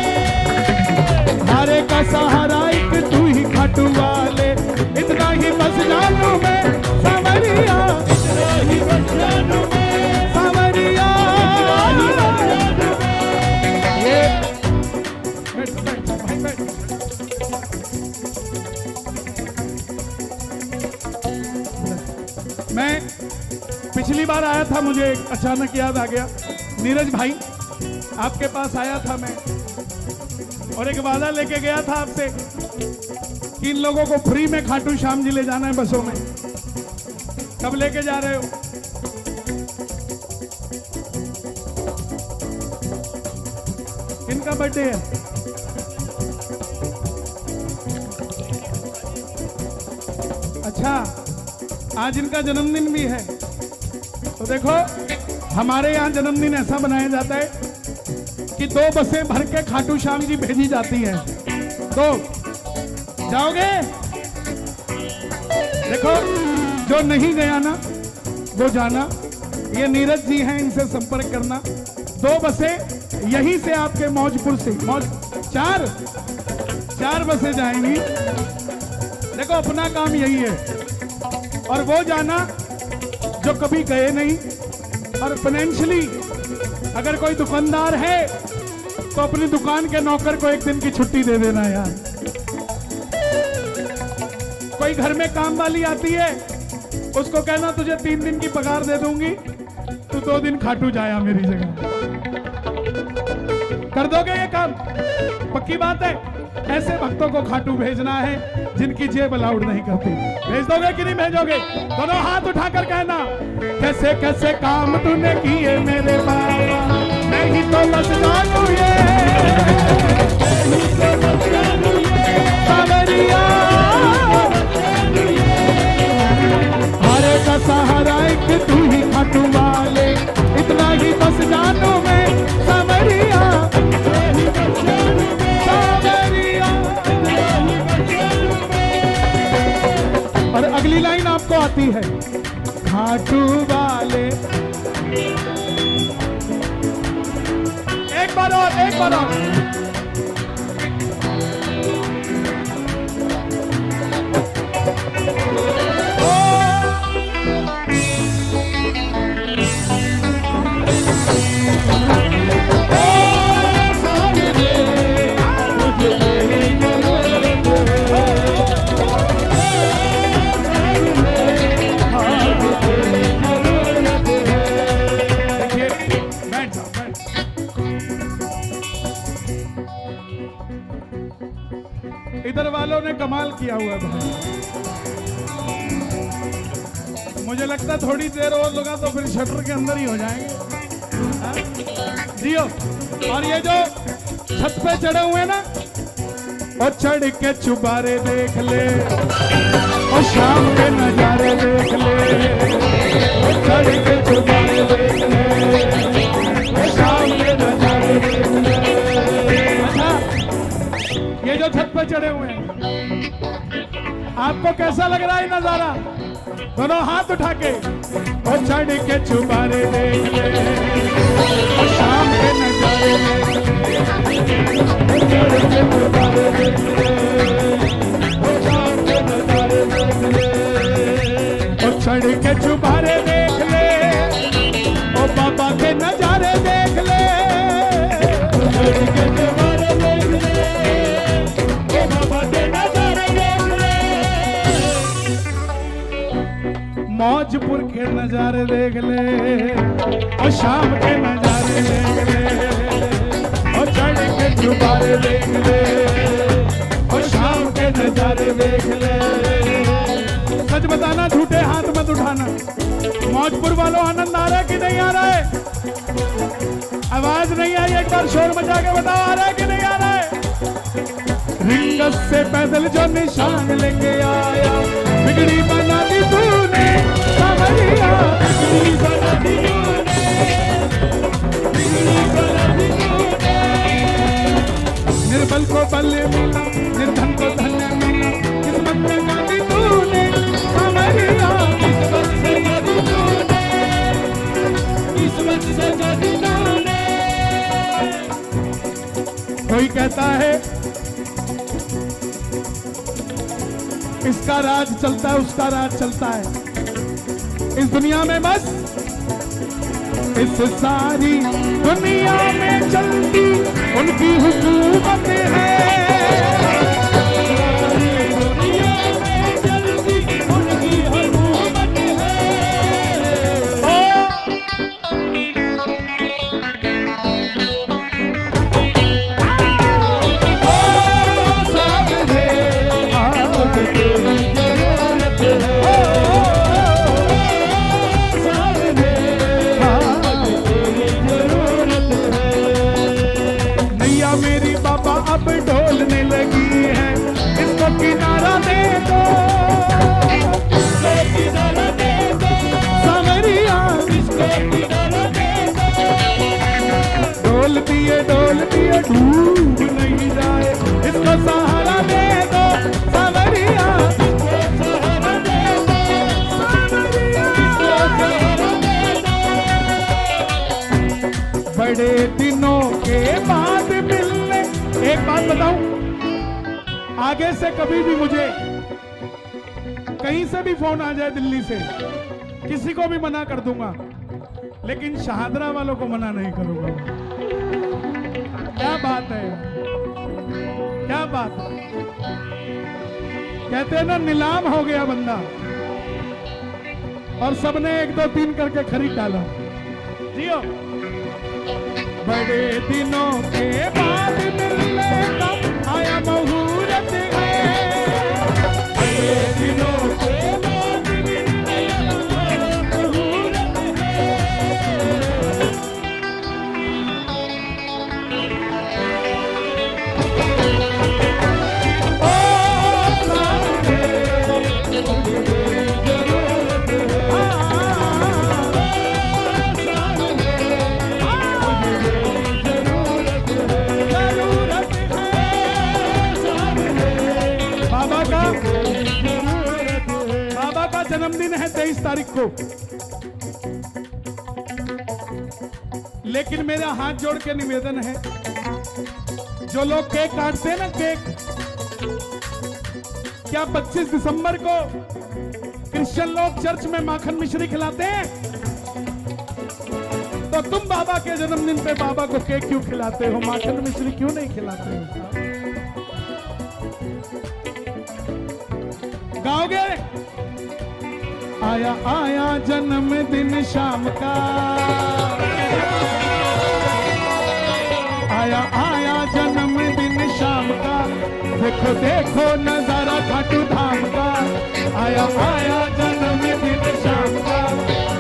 हारे का सहारा एक तू ही खाटू वाले, इतना ही बस जानू मैं, सावरिया इतना ही बस जानू मैं, सावरिया इतना ही बस जानू मैं। ये बैठ बैठ भाई बैठ। मैं पिछली बार आया था, मुझे अचानक याद आ गया, नीरज भाई आपके पास आया था मैं, और एक वादा लेके गया था आपसे कि इन लोगों को फ्री में खाटू श्याम जी ले जाना है बसों में। कब लेके जा रहे हो? किनका बर्थडे है? अच्छा, आज इनका जन्मदिन भी है। तो देखो, हमारे यहाँ जन्मदिन ऐसा बनाया जाता है कि 2 बसें भर के खाटू श्याम जी भेजी जाती हैं। तो जाओगे? देखो, जो नहीं गया ना वो जाना। ये नीरज जी हैं, इनसे संपर्क करना। 2 बसें यहीं से आपके मौजपुर से, चार बसें जाएंगी। देखो, अपना काम यही है। और वो जाना जो कभी गए नहीं। और फाइनेंशियली अगर कोई दुकानदार है तो अपनी दुकान के नौकर को 1 दिन की छुट्टी दे देना यार। कोई घर में काम वाली आती है, उसको कहना तुझे 3 दिन की पगार दे दूंगी, तू 2 दिन खाटू जाया मेरी जगह। कर दोगे ये काम? पक्की बात है। ऐसे भक्तों को खाटू भेजना है जिनकी जेब अलाउड नहीं करती। भेज दोगे कि नहीं भेजोगे? दोनों हाथ उठाकर कहना, कैसे कैसे काम तूने किए मेरे बाबा, मैं ही तो बस जानू ये, मैं ही तो बस जानू ये, सावरिया हारे का सहारा एक तू ही खाटू वाले, इतना ही बस जानू मैं, सावरिया मैं ही बस जानू मैं, सावरिया मैं ही बस जानू मैं। और अगली लाइन आपको आती है, खाटू वाले। एक बार और, एक बार और। इधर वालों ने कमाल किया हुआ भाई। मुझे लगता है थोड़ी देर और लगा तो फिर शटर के अंदर ही हो जाएंगे। जियो। और ये जो छत पे चढ़े हुए ना, और चढ़ के चुबारे देख ले। और शाम के नजारे देख ले, और चढ़ के चुबारे देख ले, और शाम के नजारे देख ले। अच्छा, ये जो छत पे चढ़े हुए हैं, आपको कैसा लग रहा है नजारा? दोनों हाथ उठा के, और चढ़ के चुबारे देख ले, और शाम के नजारे देख ले, और चढ़ के चुबारे देख ले, और शाम के नजारे देख ले, और चढ़ के चुबारे देख ले, और बाबा के नजारे देख ले, और चढ़ के चुबारे देख ले, और बाबा के नजारे देख ले। मौजपुर के नजारे देख ले, और शाम के नजारे देख ले, और चढ़ के चुबारे देख ले, और शाम के नजारे देख ले। सच बताना, झूठे हाथ मत उठाना। मौजपुर वालों, आनंद आ रहा है कि नहीं आ रहा है? आवाज नहीं आई, एक बार शोर मचा के बताओ, आ रहा है कि नहीं आ रहा है? रिंगस से पैदल जो निशान लेके आया, बिगड़ी बना दी तूने सावरिया, बिगड़ी बना दी तूने, बिगड़ी बना दी तूने। निर्बल को बल मिला, निर्धन को धन मिला, किस्मत में गादी तूने सावरिया, किस्मत से गादी तूने, किस्मत से गादी तूने। कोई कहता है इसका राज चलता है, उसका राज चलता है। इस दुनिया में बस, इस सारी दुनिया में चलती उनकी हुकूमत है, सारी दुनिया में चलती उनकी हुकूमत है। मेरी बाबा अब ढोलने लगी है, इसको किनारा दे दो, इसको किनारा दे दो, सावरिया, इसको किनारा दे दो। डोल दिए डूब नहीं जाए, इसको सहारा दे दो, सावरिया, इसको सहारा दे दो, सावरिया, इसको सहारा दे दो। बड़े दिनों के बाद मिलने, एक बात बताऊं, आगे से कभी भी मुझे कहीं से भी फोन आ जाए दिल्ली से, किसी को भी मना कर दूंगा, लेकिन शहादरा वालों को मना नहीं करूंगा। क्या बात है, क्या बात है। कहते हैं ना, नीलाम हो गया बंदा, और सबने 1 2 3 करके खरीद डाला। जियो। बड़े दिनों के बाद मिलने का आया मुहूर्त है, बड़े दिनों के बाद मिलने का मुहूर्त है। ओ सामने जरूरत है, बाबा का जन्मदिन है 23 तारीख को, लेकिन मेरा हाथ जोड़ के निवेदन है, जो लोग केक काटते हैं ना, केक, क्या 25 दिसंबर को क्रिश्चियन लोग चर्च में माखन मिश्री खिलाते हैं? तो तुम बाबा के जन्मदिन पे बाबा को केक क्यों खिलाते हो, माखन मिश्री क्यों नहीं खिलाते हो? गाओगे? आया आया जन्मदिन शाम का, आया आया जन्मदिन शाम का, देखो देखो नजारा खाटू धाम का, आया आया जन्मदिन शाम का,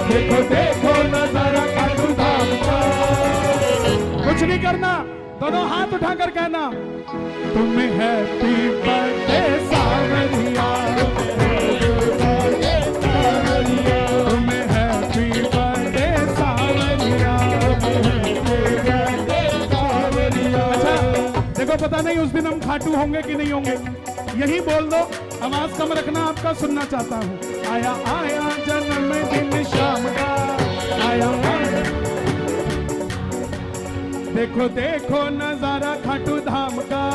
देखो देखो नजारा खाटू धाम का। कुछ नहीं करना, दोनों हाथ उठाकर कहना, तुम्हें हैप्पी बर्थडे सावरिया, तुम्हें हैप्पी बर्थडे सावरिया। अच्छा देखो, पता नहीं उस दिन हम खाटू होंगे कि नहीं होंगे, यही बोल दो, आवाज कम रखना, आपका सुनना चाहता हूँ। आया आया जन्मदिन शाम का, आया आया, देखो देखो नजारा खाटू धाम का,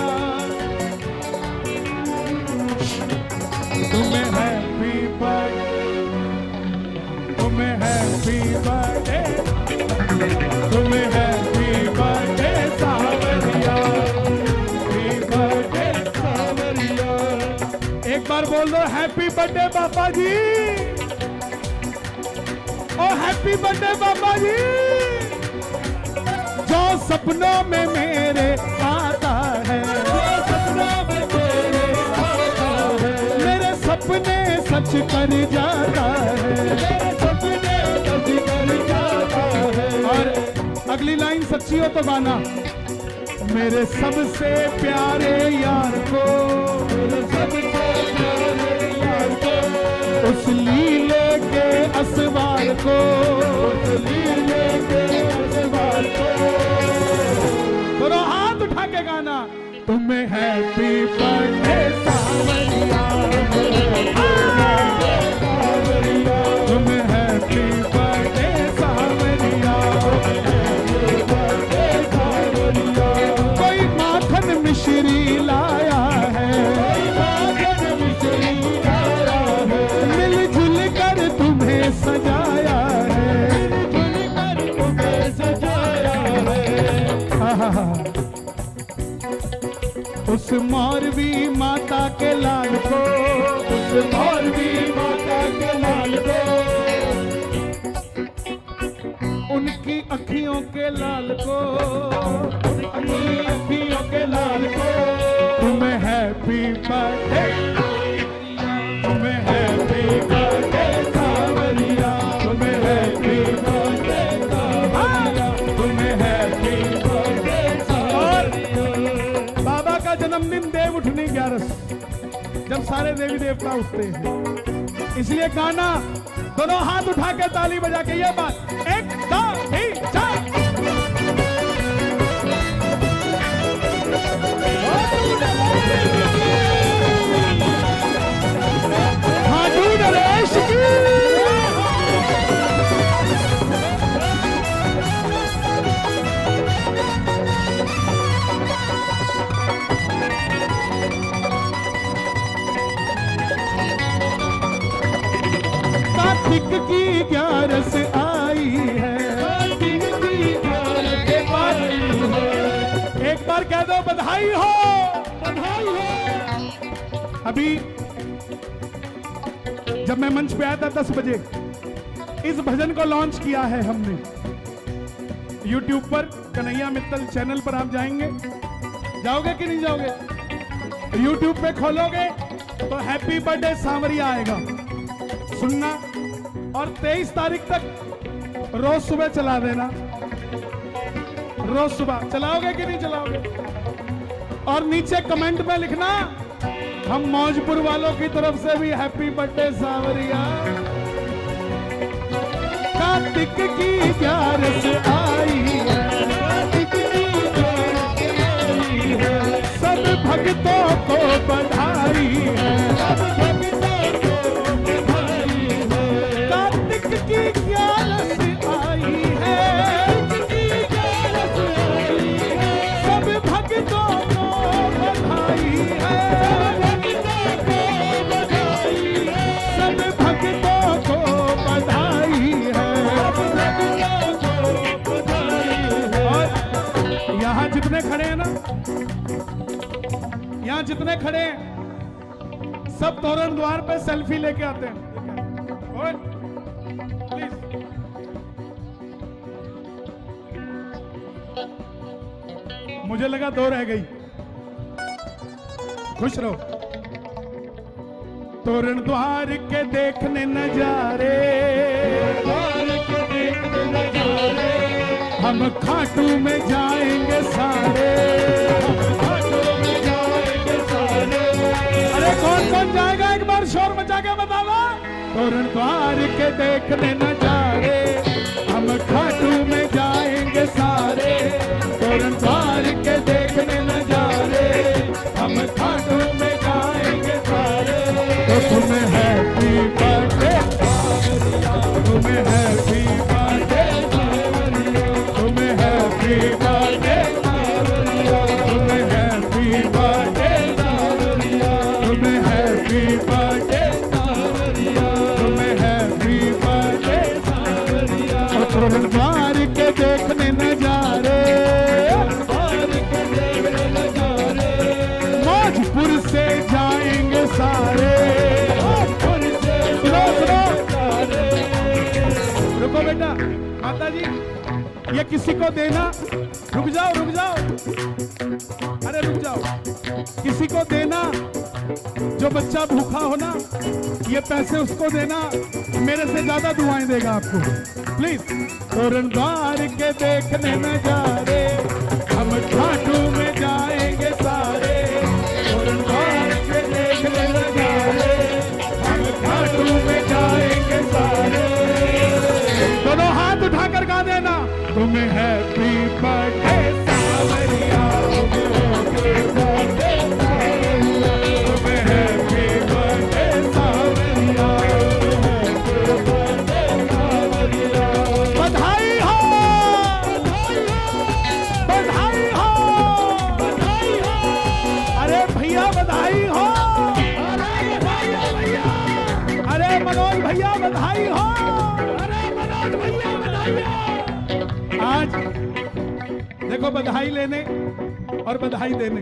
तुम्हें हैप्पी बर्थडे, तुम्हें हैप्पी बर्थडे, तुम्हें हैप्पी बर्थडे सावरिया, हैप्पी बर्थडे सावरिया। एक बार बोल दो, हैप्पी बर्थडे बाबा जी, ओ हैप्पी बर्थडे बाबा जी। जो सपनों में मेरे आता है, जो सपनों में मेरे आता है, मेरे सपने सच कर जाता है, मेरे सपने सच कर जाता है। और अगली लाइन सच्ची हो तो गाना, मेरे सबसे प्यारे यार को, मेरे सबसे प्यारे यार को, उस लीले के असवार को, उस लीले के असवार को। दोनों हाथ उठा के गाना, तुम्हें हैप्पी बर्थडे सावरिया, तुम्हें हैप्पी बर्थडे सावरिया। कोई माखन मिश्री लाया है, मिलजुल कर तुम्हें सजाया है, उस मौरवी माता के लाल को, उस मौरवी माता के लाल को, उनकी अखियों के लाल को, उनकी अखियों के लाल को, तुम्हें हैप्पी बर्थडे, तुम्हें हैप्पी बर्थडे सावरिया, तुम्हें हैप्पी बर्थडे सावरिया, तुम्हें हैप्पी बर्थडे सावरिया। बाबा का जन्मदिन देव उठनी 11 जब सारे देवी देवता उठते हैं, इसलिए गाना, दोनों हाथ उठा के ताली बजा के ये बात, 1 2 3 4। खाटू नरेश की कार्तिक की 11 आई है, कार्तिक की 11 आई है। एक बार कह दो, बधाई हो, बधाई हो। अभी जब मैं मंच पे आया था 10 बजे, इस भजन को लॉन्च किया है हमने YouTube पर, कन्हैया मित्तल चैनल पर आप जाएंगे, जाओगे कि नहीं जाओगे? YouTube पे खोलोगे तो हैप्पी बर्थडे सांवरिया आएगा, सुनना। और 23 तारीख तक रोज सुबह चला देना, रोज सुबह चलाओगे कि नहीं चलाओगे? और नीचे कमेंट में लिखना, हम मौजपुर वालों की तरफ से भी हैप्पी बर्थडे सांवरिया। कार्तिक की 11 आई है, सब भक्तों को बधाई है, कार्तिक की 11 आई है, सब भक्तों को बधाई है, सब भक्तों को बधाई है। और यहाँ जितने खड़े हैं ना, यहाँ जितने खड़े हैं, सब तोरण द्वार पे सेल्फी लेके आते हैं। और प्लीज मुझे लगा 2 रह गई, खुश रहो। तोरण द्वार के देखने नजारे, हम खाटू में जाएंगे सारे, शोर मचा के बतावा। तोरण द्वार के देखने नजारे, हम खाटू में जाएंगे सारे। तोरण द्वार के देखने नजारे, हम खाटू में जाएंगे सारे। तो तुम्हें हैप्पी बर्थडे सावरिया, तुम्हें हैप्पी बर्थडे सावरिया, तुम्हें हैप्पी बर्थडे सावरिया, तुम्हें हैप्पी बर्थडे सावरिया, तुम्हें हैप्पी बर्थडे सावरिया, तुम्हें हैप्पी बर्थडे सावरिया। और तोरण द्वार के देखने नजारे, मौजपुर से जाएंगे सारे। सुनो सुनो, रुको बेटा, माता जी ये किसी को देना, रुक जाओ रुक जाओ, अरे रुक जाओ, किसी को देना जो बच्चा भूखा हो ना, ये पैसे उसको देना, मेरे से ज्यादा दुआएं देगा आपको, प्लीज। तोरण द्वार के देखने नजारे, हम खाटू में जाएंगे सारे। तोरण द्वार के देखने नजारे, हम खाटू में जाएंगे सारे। दोनों हाथ उठाकर गा देना, तुम्हें हैप्पी बर्थडे सावरिया, तुम्हें हैप्पी बर्थडे सावरिया, बधाई हो, बधाई हो, बधाई हो, अरे भैया बधाई हो, अरे मनोज भैया बधाई हो, अरे मनोज भैया बधाई हो। आज देखो बधाई लेने और बधाई देने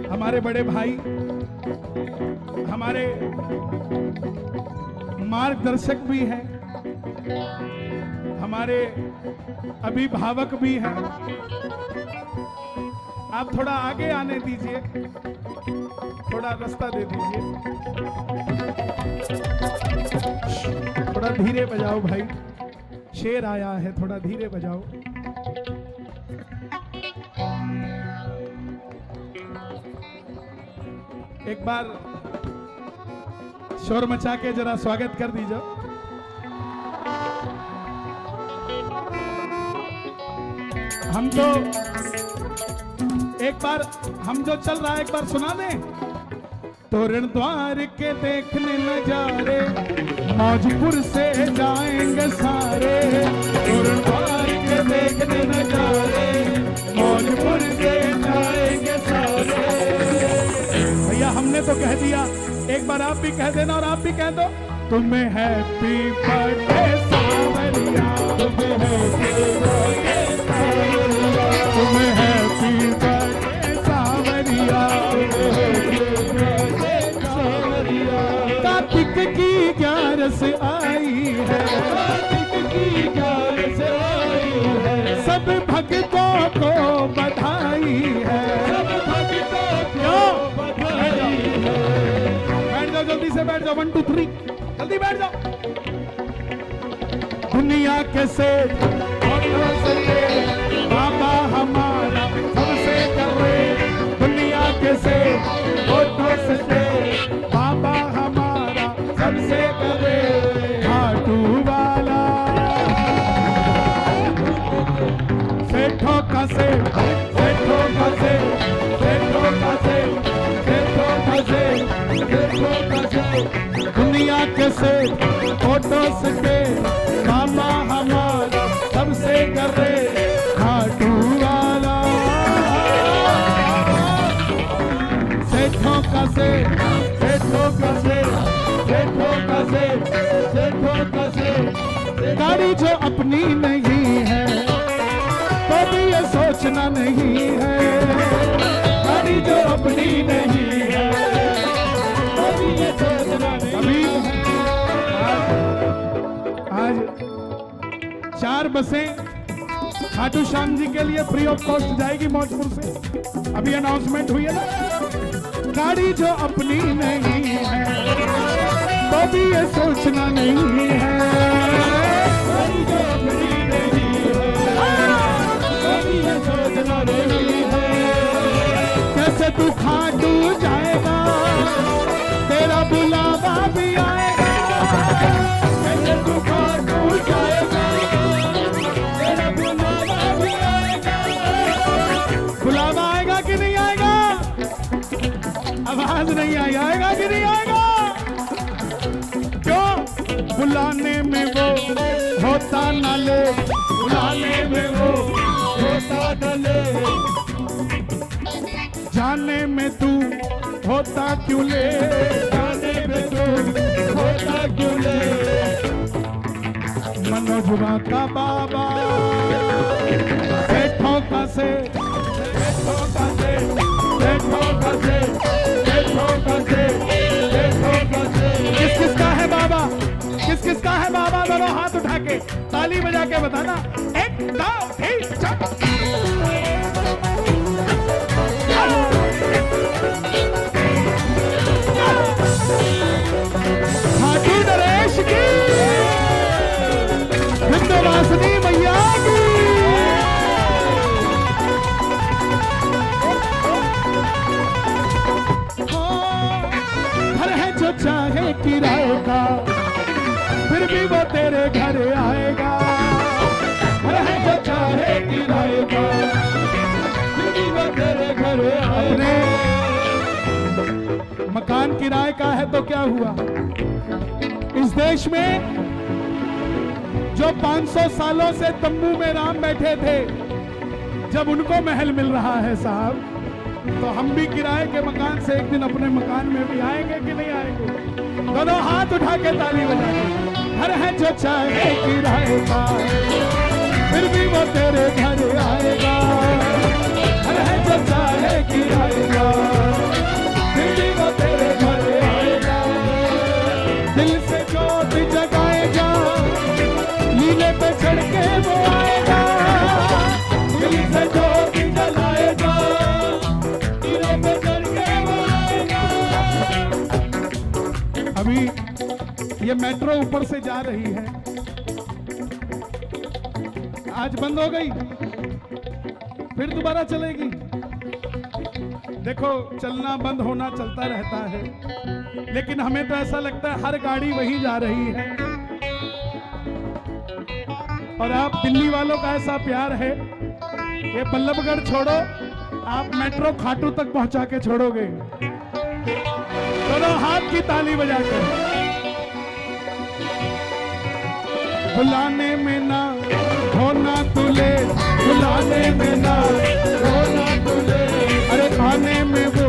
हमारे बड़े भाई, हमारे मार्गदर्शक भी हैं, हमारे अभिभावक भी हैं। आप थोड़ा आगे आने दीजिए, थोड़ा रास्ता दे दीजिए, थोड़ा धीरे बजाओ भाई, शेर आया है, थोड़ा धीरे बजाओ। एक बार शोर मचा के जरा स्वागत कर दीजिए। हम तो एक बार, हम जो चल रहा है एक बार सुना दें। तोरण द्वार के देखने नजारे, मौजपुर से जाएंगे सारे। तोरण द्वार के देखने नजारे, मौजपुर से जाएंगे सारे। भैया हमने तो कह दिया, एक बार आप भी कह देना और आप भी कह दो। तुम्हें हैप्पी बर्थडे सावरिया, तुम्हें हैप्पी बर्थडे सावरिया, तुम्हें हैप्पी बर्थडे सावरिया, तुम्हें हैप्पी बर्थडे सावरिया। कार्तिक की 11 आई है, कार्तिक की 11 आई है, सब भक्तों को बधाई है, सब भक्तों को बधाई है। बैठ जाओ, जल्दी से बैठ जाओ, 1 2 3 जल्दी बैठ जाओ। दुनिया के सेठ बाबा हमारा सबसे कर रहे, दुनिया के सेठ बाबा हमारा सबसे कर रहे। खाटू वाला सेठों का सेठ, सेठों का सेठ, सेठों का सेठ, सेठों का सेठ, सेठों का सेठ। दुनिया के सेठ फोटो से बाबा हमारा सबसे कर रहे। खाटू वाला सेठों का सेठ, सेठों का सेठ, सेठों का सेठ, सेठों का सेठ। गाड़ी जो अपनी नहीं है तो भी ये सोचना नहीं है, गाड़ी जो अपनी नहीं है तो भी ये सोचना नहीं है। आज 4 बसें खाटू श्याम जी के लिए फ्री ऑफ कॉस्ट जाएगी मौजपुर से, अभी अनाउंसमेंट हुई है ना। गाड़ी जो अपनी नहीं है तो भी ये सोचना नहीं है, गाड़ी जो अपनी नहीं है तो भी ये सोचना नहीं है। कैसे तू खाटू जाएगा, तेरा बुलावा बुलाने में वो होता न ले, बुलाने में वो होता डले, जाने में तू होता क्यों ले, जाने में तू होता क्यों ले। मनोजुआ का बाबा सेठों का से, सेठों का से, सेठों का से, सेठों का से, सेठों का से। किस किस का है बाबा, किस किस का है बाबा? दोनों हाथ उठा के ताली बजा के बताना। 1 2 3 4। खाटू नरेश की, विंध्यवासिनी मैया की। घर है जो चाहे किराए का, फिर भी वो तेरे घर आएगा। घर है जो चाहे किराए का, फिर भी वो तेरे घर अपने आए। मकान किराए का है तो क्या हुआ? इस देश में जो 500 सालों से तंबू में राम बैठे थे, जब उनको महल मिल रहा है साहब, तो हम भी किराए के मकान से एक दिन अपने मकान में भी आएंगे कि नहीं आएंगे? दोनों हाथ उठा के ताली बजाएंगे। घर है जो चाहे किराए का, फिर भी वो तेरे घर आएगा। घर है जो चाहे किराए का, फिर भी वो तेरे घर आएगा। दिल से जोत जगाएगा, नीले पे चढ़ के वो आएगा। दिल से जोत जलाएगा, नीले पे चढ़ के वो आएगा। अभी ये मेट्रो ऊपर से जा रही है, आज बंद हो गई, फिर दोबारा चलेगी। देखो चलना बंद होना चलता रहता है, लेकिन हमें तो ऐसा लगता है हर गाड़ी वहीं जा रही है। और आप दिल्ली वालों का ऐसा प्यार है, ये बल्लभगढ़ छोड़ो, आप मेट्रो खाटू तक पहुंचा के छोड़ोगे। दोनों हाथ की ताली बजाकर। बुलाने में ना होना तुले, बुलाने में ना होना तुले, अरे आने में वो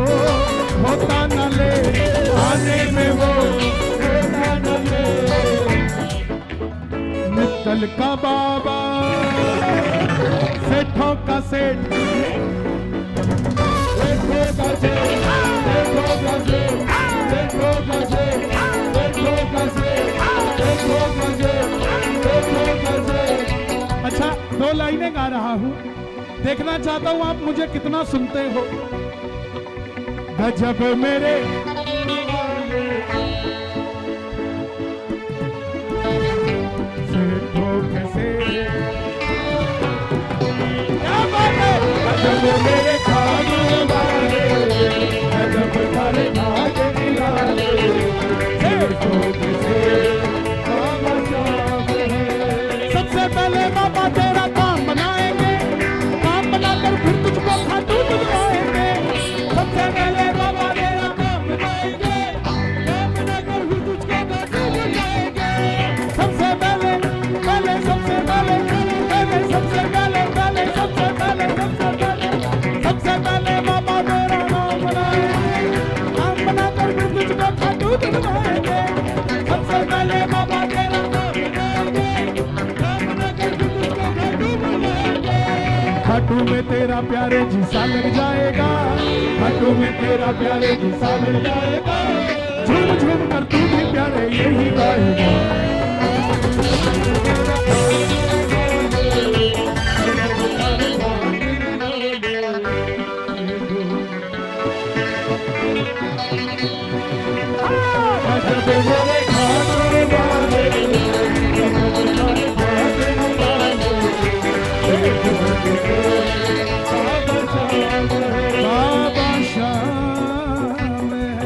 होता न ले, आने में वो होता न ले। मित्तल का बाबा सेठों का सेठ, सेठों का से, सेठों का से, सेठों का से, सेठों का से, सेठों का से, सेठों का से। अच्छा 2 लाइनें गा रहा हूं, देखना चाहता हूं आप मुझे कितना सुनते हो। गजब मेरे सेठों के सेठ, क्या बात है? जब मेरे खाने वाले, जब तारे भाग निराले, सेठों के से बाबा साहब है। सबसे पहले बाबा तेरा काम बनाएंगे, काम बनाकर फिर तुझको खाटू दिलवाएंगे। सबसे पहले बाबा तेरा काम बनाएंगे, काम बनाकर फिर तुझको खाटू दिलवाएंगे। सबसे पहले पहले सबसे पहले पहले सबसे पहले पहले सबसे पहले सबसे पहले सबसे पहले बाबा तेरा नाम बनाएंगे, काम बनाकर फिर तुझको खाटू दिलवाएंगे। सबसे पहले बाबा तेरा नाम बनाएंगे, काम बनाकर फिर तुझको खाटू दिलवाएंगे। खाटू में तेरा प्यारे जीसा लग जाएगा, खाटू में तेरा प्यारे जीसा लग जाएगा। झूम झूम कर तू भी प्यारे यही गाएगा। जब मेरे खाने वाले, जब तारे भाग निराले, सेठों के से बाबा साहब है। बाबा शाम है।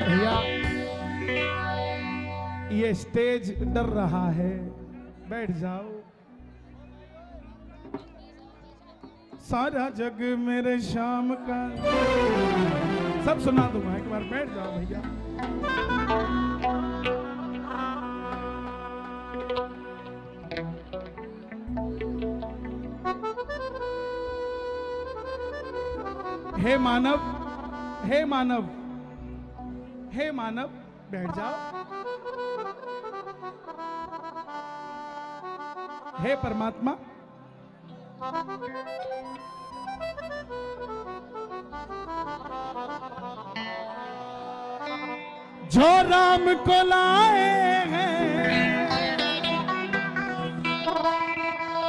भैया ये स्टेज डर रहा है, बैठ जाओ। सारा जग मेरे शाम का। सब सुना दूंगा, एक बार बैठ जाओ भैया। हे मानव, हे मानव, हे मानव, बैठ जाओ। हे परमात्मा, जो राम को लाए हैं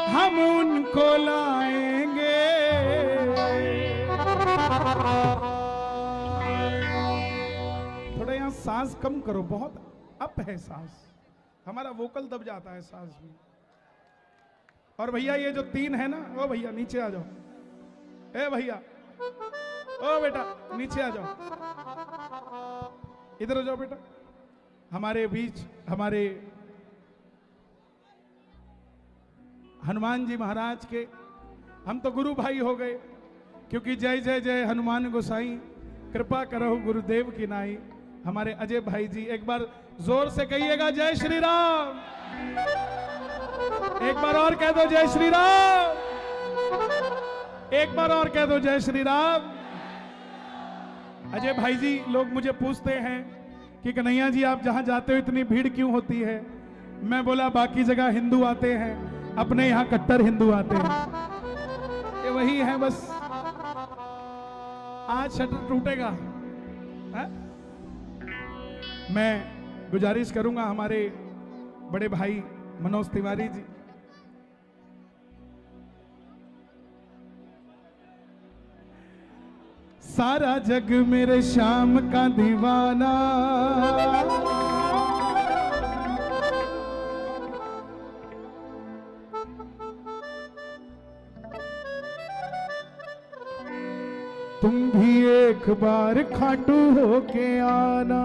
हम उनको लाएंगे। थोड़ा यहां सांस कम करो, बहुत अप है सांस, हमारा वोकल दब जाता है सांस में। और भैया ये जो तीन है ना, ओ भैया नीचे आ जाओ। ए भैया, ओ बेटा नीचे आ जाओ, इधर आ जाओ बेटा। हमारे बीच हमारे हनुमान जी महाराज के, हम तो गुरु भाई हो गए, क्योंकि जय जय जय हनुमान गोसाई, कृपा करो गुरुदेव की नाई। हमारे अजय भाई जी, एक बार जोर से कहिएगा जय श्री राम। एक बार और कह दो जय श्री राम। एक बार और कह दो जय श्री राम। अजय भाई जी, लोग मुझे पूछते हैं कि कन्हैया जी आप जहां जाते हो इतनी भीड़ क्यों होती है? मैं बोला बाकी जगह हिंदू आते हैं, अपने यहां कट्टर हिंदू आते हैं। ये वही है बस, आज शटर टूटेगा है? मैं गुजारिश करूंगा हमारे बड़े भाई मनोज तिवारी जी, सारा जग मेरे श्याम का दीवाना, तुम भी एक बार खाटू होके आना।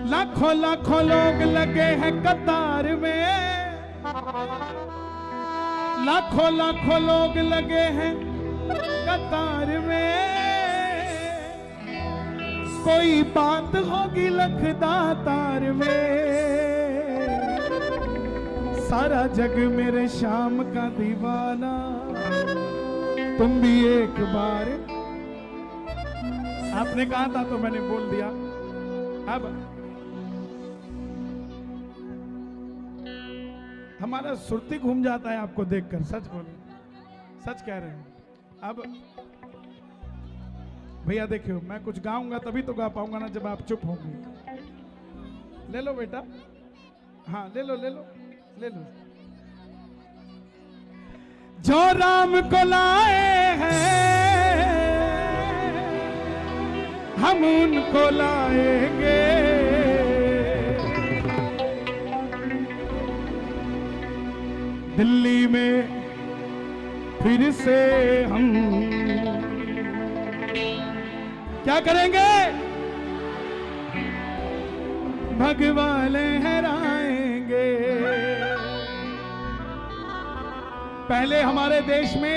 लाखों लाखों लोग लगे हैं कतार में, लाखों लाखों लोग लगे हैं कतार में। कोई बात होगी लखदातार में, सारा जग मेरे श्याम का दीवाना। तुम भी एक बार, आपने कहा था तो मैंने बोल दिया। अब हमारा सुरती घूम जाता है आपको देखकर, सच बोले, सच कह रहे हैं। अब भैया देखियो, मैं कुछ गाऊंगा तभी तो गा पाऊंगा ना, जब आप चुप होंगे। ले लो बेटा, हाँ ले लो ले लो ले लो। जो राम को लाए हैं हम उनको लाएंगे। दिल्ली में फिर से हम क्या करेंगे? भगवा लहराएंगे। पहले हमारे देश में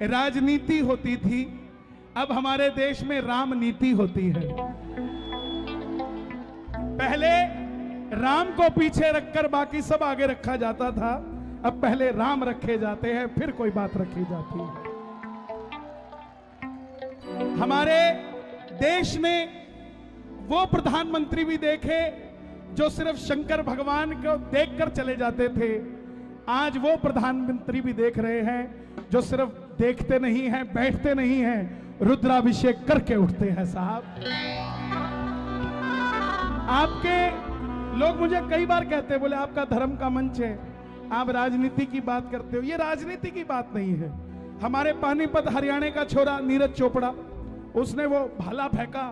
राजनीति होती थी, अब हमारे देश में राम नीति होती है। पहले राम को पीछे रखकर बाकी सब आगे रखा जाता था, अब पहले राम रखे जाते हैं फिर कोई बात रखी जाती है। हमारे देश ने वो प्रधानमंत्री भी देखे जो सिर्फ शंकर भगवान को देखकर चले जाते थे, आज वो प्रधानमंत्री भी देख रहे हैं जो सिर्फ देखते नहीं हैं, बैठते नहीं हैं, रुद्राभिषेक करके उठते हैं। साहब, आपके लोग मुझे कई बार कहते हैं, बोले आपका धर्म का मंच है, आप राजनीति की बात करते हो। ये राजनीति की बात नहीं है। हमारे पानीपत हरियाणा का छोरा नीरज चोपड़ा, उसने वो भाला फेंका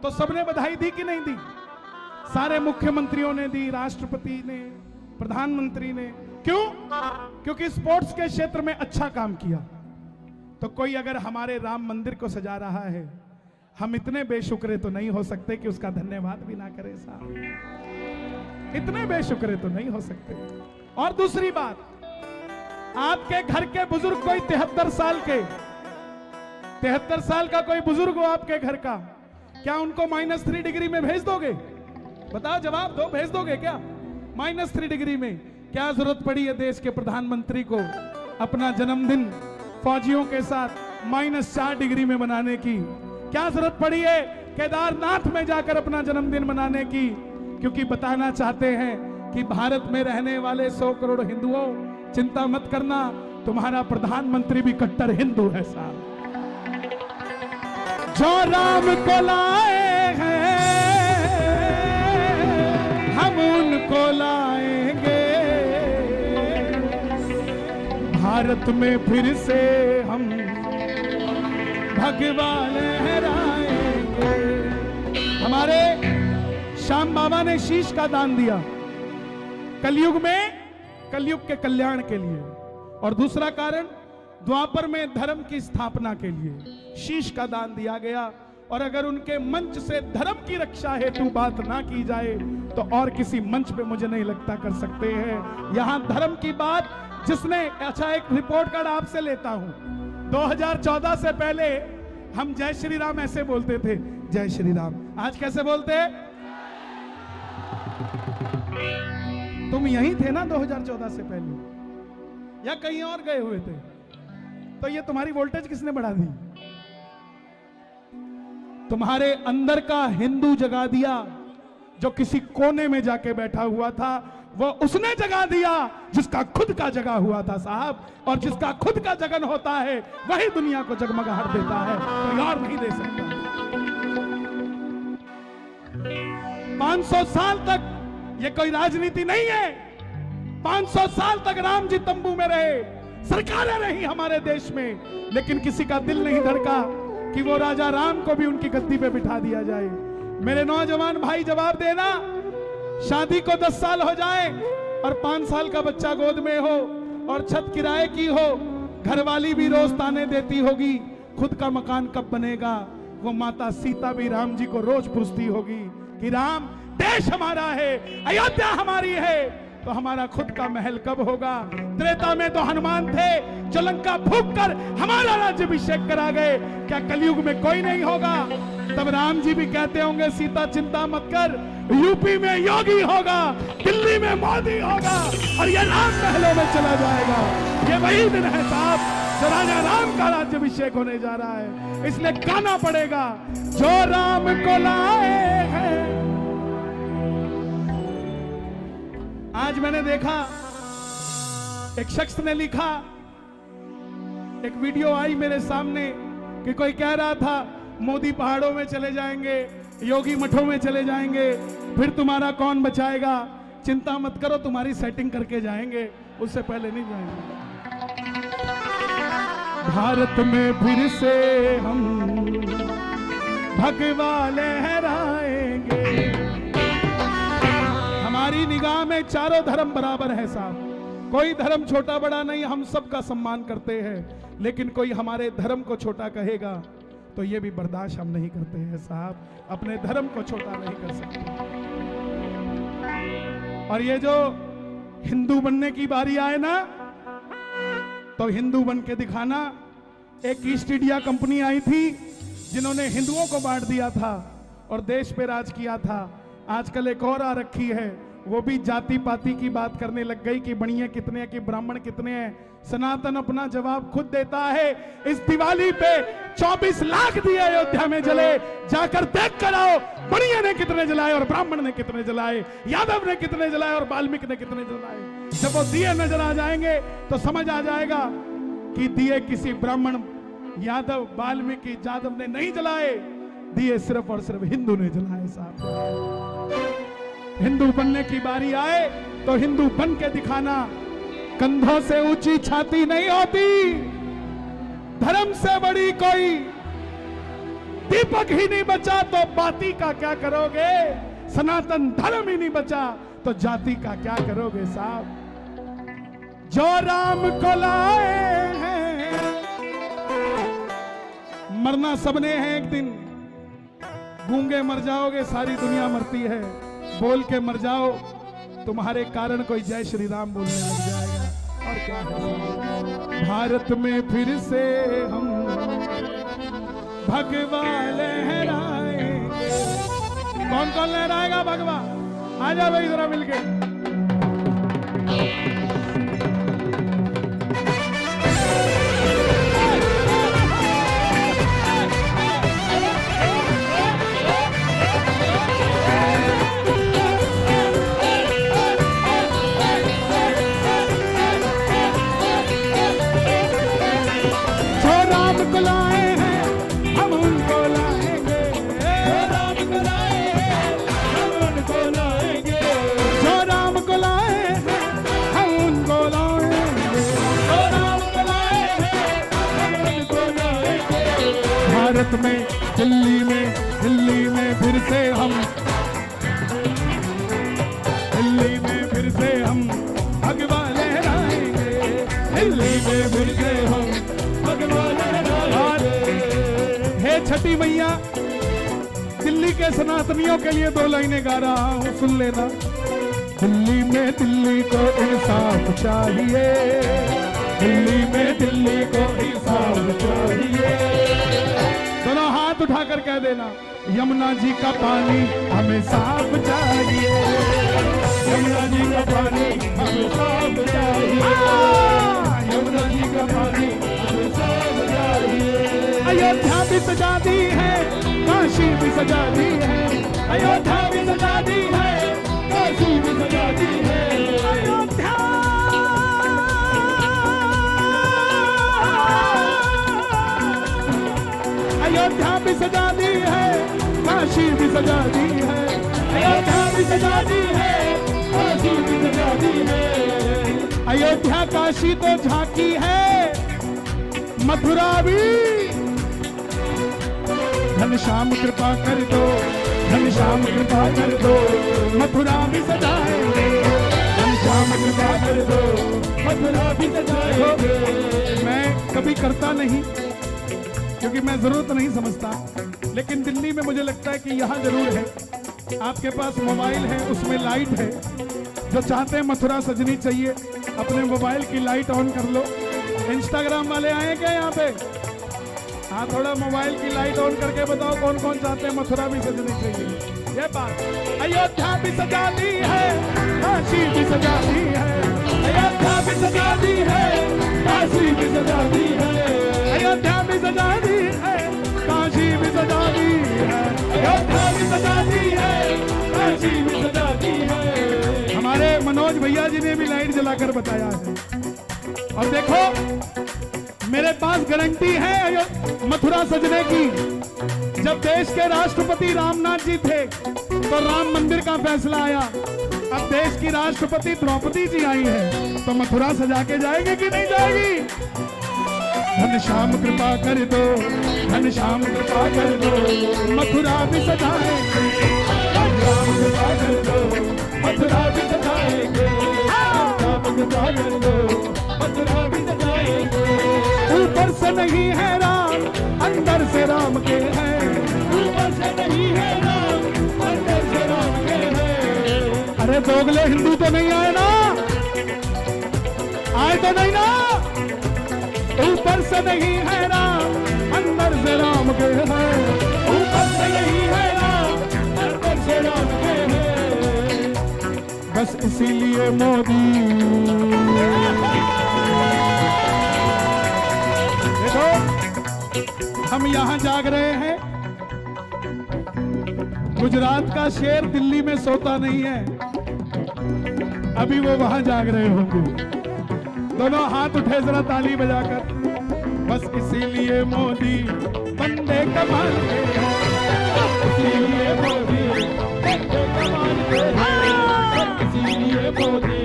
तो सबने बधाई दी कि नहीं दी? सारे मुख्यमंत्रियों ने दी, राष्ट्रपति ने, प्रधानमंत्री ने। क्यों? क्योंकि स्पोर्ट्स के क्षेत्र में अच्छा काम किया। तो कोई अगर हमारे राम मंदिर को सजा रहा है, हम इतने बेशुक्रे तो नहीं हो सकते कि उसका धन्यवाद भी ना करें। साहब, इतने बेशुक्र तो नहीं हो सकते। और दूसरी बात, आपके घर के बुजुर्ग कोई 73 साल के, 73 साल का कोई बुजुर्ग हो आपके घर का, क्या उनको -3 डिग्री में भेज दोगे? बताओ, जवाब दो, भेज दोगे क्या -3 डिग्री में? क्या जरूरत पड़ी है देश के प्रधानमंत्री को अपना जन्मदिन फौजियों के साथ -4 डिग्री में मनाने की? क्या जरूरत पड़ी है केदारनाथ में जाकर अपना जन्मदिन मनाने की? क्योंकि बताना चाहते हैं कि भारत में रहने वाले 100 करोड़ हिंदुओं, चिंता मत करना, तुम्हारा प्रधानमंत्री भी कट्टर हिंदू है साहब। जो राम को लाए हैं हम उनको लाएंगे, भारत में फिर से हम भगवा लहराएंगे। हमारे श्याम बाबा ने शीश का दान दिया कलयुग में, कलयुग के कल्याण के लिए। और दूसरा कारण, द्वापर में धर्म की स्थापना के लिए शीश का दान दिया गया। और अगर उनके मंच से धर्म की रक्षा हेतु बात ना की जाए तो और किसी मंच पे मुझे नहीं लगता कर सकते हैं। यहां धर्म की बात जिसने, अच्छा एक रिपोर्ट कार्ड आपसे लेता हूं, 2014 से पहले हम जय श्री राम ऐसे बोलते थे, जय श्री राम। आज कैसे बोलते हैं? तुम यहीं थे ना 2014 से पहले, या कहीं और गए हुए थे? तो ये तुम्हारी वोल्टेज किसने बढ़ा दी? तुम्हारे अंदर का हिंदू जगा दिया, जो किसी कोने में जाके बैठा हुआ था, वो उसने जगा दिया जिसका खुद का जगा हुआ था साहब। और जिसका खुद का जगन होता है वही दुनिया को जगमगाहट देता है, कोई और नहीं दे सकता। 500 साल तक ये कोई राजनीति नहीं है। 500 साल तक राम जी तंबू में रहे, सरकारें रही हमारे देश में, लेकिन किसी का दिल नहीं धड़का कि वो राजा राम को भी उनकी गद्दी पे बिठा दिया जाए। मेरे नौजवान भाई जवाब देना, शादी को 10 साल हो जाए और 5 साल का बच्चा गोद में हो और छत किराए की हो, घरवाली भी रोज ताने देती होगी, खुद का मकान कब बनेगा? वो माता सीता भी राम जी को रोज पूछती होगी कि राम, देश हमारा है, अयोध्या हमारी है, तो हमारा खुद का महल कब होगा? त्रेता में तो हनुमान थे जो लंका फूंक कर हमारा राज्याभिषेक करा गए, क्या कलयुग में कोई नहीं होगा? तब राम जी भी कहते होंगे, सीता चिंता मत कर, यूपी में योगी होगा, दिल्ली में मोदी होगा और ये राम महलों में चला जाएगा। ये वही दिन है साहब जो राजा राम का राज्याभिषेक होने जा रहा है। इसलिए गाना पड़ेगा, जो राम को लाए हैं। आज मैंने देखा एक शख्स ने लिखा, एक वीडियो आई मेरे सामने कि कोई कह रहा था मोदी पहाड़ों में चले जाएंगे, योगी मठों में चले जाएंगे, फिर तुम्हारा कौन बचाएगा? चिंता मत करो, तुम्हारी सेटिंग करके जाएंगे, उससे पहले नहीं जाएंगे। भारत में फिर से हम भगवा लहराएंगे। हमारी निगाह में चारों धर्म बराबर है साहब, कोई धर्म छोटा बड़ा नहीं, हम सबका सम्मान करते हैं, लेकिन कोई हमारे धर्म को छोटा कहेगा तो ये भी बर्दाश्त हम नहीं करते हैं साहब। अपने धर्म को छोटा नहीं कर सकते। और ये जो हिंदू बनने की बारी आए ना, तो हिंदू बन के दिखाना। एक ईस्ट इंडिया कंपनी आई थी जिन्होंने हिंदुओं को बांट दिया था और देश पे राज किया था। आजकल एक और आ रखी है, वो भी जाति पाति की बात करने लग गई कि बणिये कितने हैं, कि ब्राह्मण कितने हैं। सनातन अपना जवाब खुद देता है। इस दिवाली पे 24 लाख दिए अयोध्या में जले, जाकर देख कर आओ बणिये ने कितने जलाए और ब्राह्मण ने कितने जलाए, यादव ने कितने जलाए और वाल्मीकि ने कितने जलाए। जब वो दिए नजर आ जाएंगे तो समझ आ जाएगा कि दिए किसी ब्राह्मण, यादव, वाल्मीकि, जादव ने नहीं जलाए, दिए सिर्फ और सिर्फ हिंदू ने जलाए साहब। हिंदू बनने की बारी आए तो हिंदू बन के दिखाना। कंधों से ऊंची छाती नहीं होती, धर्म से बड़ी कोई दीपक ही नहीं बचा तो बाती का क्या करोगे? सनातन धर्म ही नहीं बचा तो जाति का क्या करोगे साहब? जो राम को लाए हैं, मरना सबने है एक दिन। गूंगे मर जाओगे, सारी दुनिया मरती है। बोल के मर जाओ, तुम्हारे कारण कोई जय श्री राम बोलने लग जाएगा। और क्या है, भारत में फिर से हम भगवा लहराएंगे। कौन कौन लहराएगा भगवा? आ जाओ भाई जरा मिलके। भारत में दिल्ली में फिर से हम, दिल्ली में फिर से हम भगवा लहराएंगे। दिल्ली में फिर से हम भगवा लहराएंगे। हे छठी मैया, दिल्ली के सनातनियों के लिए 2 लाइनें गा रहा हूँ, सुन लेना। दिल्ली में दिल्ली को इंसाफ चाहिए, दिल्ली में दिल्ली को इंसाफ चाहिए। दोनों हाथ उठाकर कह देना, यमुना जी का पानी हमें साफ चाहिए, यमुना जी का पानी हमें साफ चाहिए, यमुना जी का पानी हमें साफ चाहिए। अयोध्या भी सजा दी है, काशी भी सजा दी है, अयोध्या भी सजा दी है, काशी भी सजा दी है। अयोध्या अयोध्या भी सजा दी है, काशी भी सजा दी है, अयोध्या भी सजा दी है, काशी भी सजा दी है। अयोध्या काशी तो झांकी है, मथुरा भी। घनश्याम कृपा कर दो, घनश्याम कृपा कर दो, मथुरा भी सजाएंगे। घनश्याम कृपा कर दो, मथुरा भी सजाएंगे। मैं कभी करता नहीं क्योंकि मैं जरूरत नहीं समझता, लेकिन दिल्ली में मुझे लगता है कि यहाँ जरूर है। आपके पास मोबाइल है, उसमें लाइट है। जो चाहते हैं मथुरा सजनी चाहिए, अपने मोबाइल की लाइट ऑन कर लो। इंस्टाग्राम वाले आए क्या यहाँ पे? हाँ, थोड़ा मोबाइल की लाइट ऑन करके बताओ कौन कौन चाहते हैं मथुरा भी सजनी चाहिए। ये बात, अयोध्या भी सजा दी है, काशी भी सजा दी है, अयोध्या भी सजा दी है, काशी भी सजा दी है, अयोध्या भी सजा दी है, काशी भी सजा दी है, अयोध्या भी सजा दी है, काशी भी सजा दी है। हमारे मनोज भैया जी ने भी लाइट जलाकर बताया है। और देखो, मेरे पास गारंटी है मथुरा सजने की। जब देश के राष्ट्रपति रामनाथ जी थे तो राम मंदिर का फैसला आया। अब देश की राष्ट्रपति द्रौपदी जी आई है, तो मथुरा सजा के जाएगी कि नहीं जाएगी? घनश्याम कृपा कर दो, घनश्याम कृपा कर दो, मथुरा भी सजाएंगे। घनश्याम कृपा कर दो, मथुरा भी सजाएंगे। घनश्याम कृपा कर दो, मथुरा भी सजाएंगे। ऊपर से नहीं है राम, अंदर से राम के हैं। ऊपर से नहीं है राम, अंदर से राम के हैं। अरे दोगले हिंदू तो नहीं आए ना? आए तो नहीं ना? ऊपर से नहीं है राम, अंदर से राम के हैं। ऊपर से नहीं है राम, अंदर से राम के हैं। बस इसीलिए मोदी, देखो हम यहाँ जाग रहे हैं। गुजरात का शेर दिल्ली में सोता नहीं है, अभी वो वहां जाग रहे होंगे। दोनों हाथ उठे जरा ताली बजाकर। बस इसीलिए मोदी बंदे कमाल के हैं, इसीलिए मोदी बंदे कमाल के हैं, इसीलिए मोदी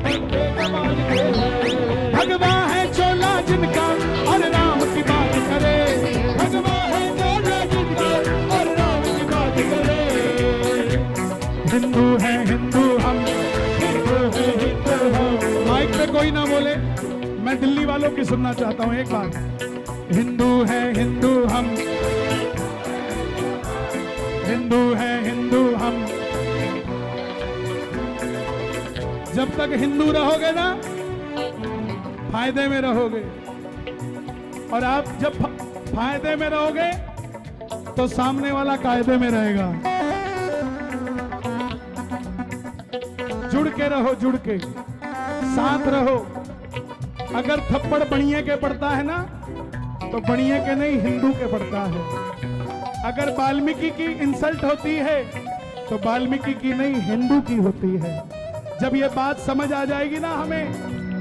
बंदे कमाल के हैं। भगवा है चोला जिनका और राम की बात करे, भगवा है चोला जिनका और राम की बात करे। हिंदू है हिंदू हम, हिंदू है हिंदू हम। माइक पे कोई ना बोले, मैं दिल्ली वालों की सुनना चाहता हूं एक बार। हिंदू है हिंदू हम, हिंदू है हिंदू हम। जब तक हिंदू रहोगे ना फायदे में रहोगे, और आप जब फायदे में रहोगे तो सामने वाला कायदे में रहेगा। जुड़ के रहो, जुड़ के साथ रहो। अगर थप्पड़ बणिए के पड़ता है ना तो बणिए के नहीं हिंदू के पड़ता है। अगर वाल्मीकि की इंसल्ट होती है तो वाल्मीकि की नहीं हिंदू की होती है। जब ये बात समझ आ जाएगी ना हमें,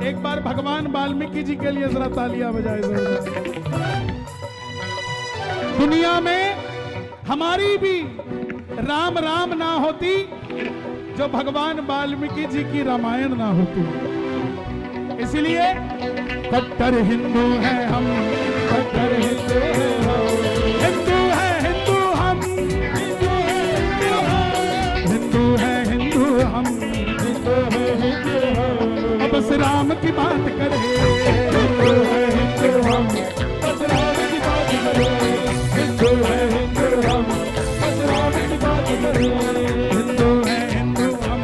एक बार भगवान वाल्मीकि जी के लिए जरा तालियां बजाए जरा। दुनिया में हमारी भी राम राम ना होती जो भगवान वाल्मीकि जी की रामायण ना होती। इसलिए कट्टर हिंदू है हम, कट्टर हिंदू है हम, हिंदू है हिंदू हम, हिंदू है हिंदू हम, हिंदू है हिंदू हम। अब बस राम की बात करें, हिंदू है हिंदू हम, बस राम की बात करें, हिंदू है हिंदू हम, बस राम की बात करें, हिंदू है हिंदू हम।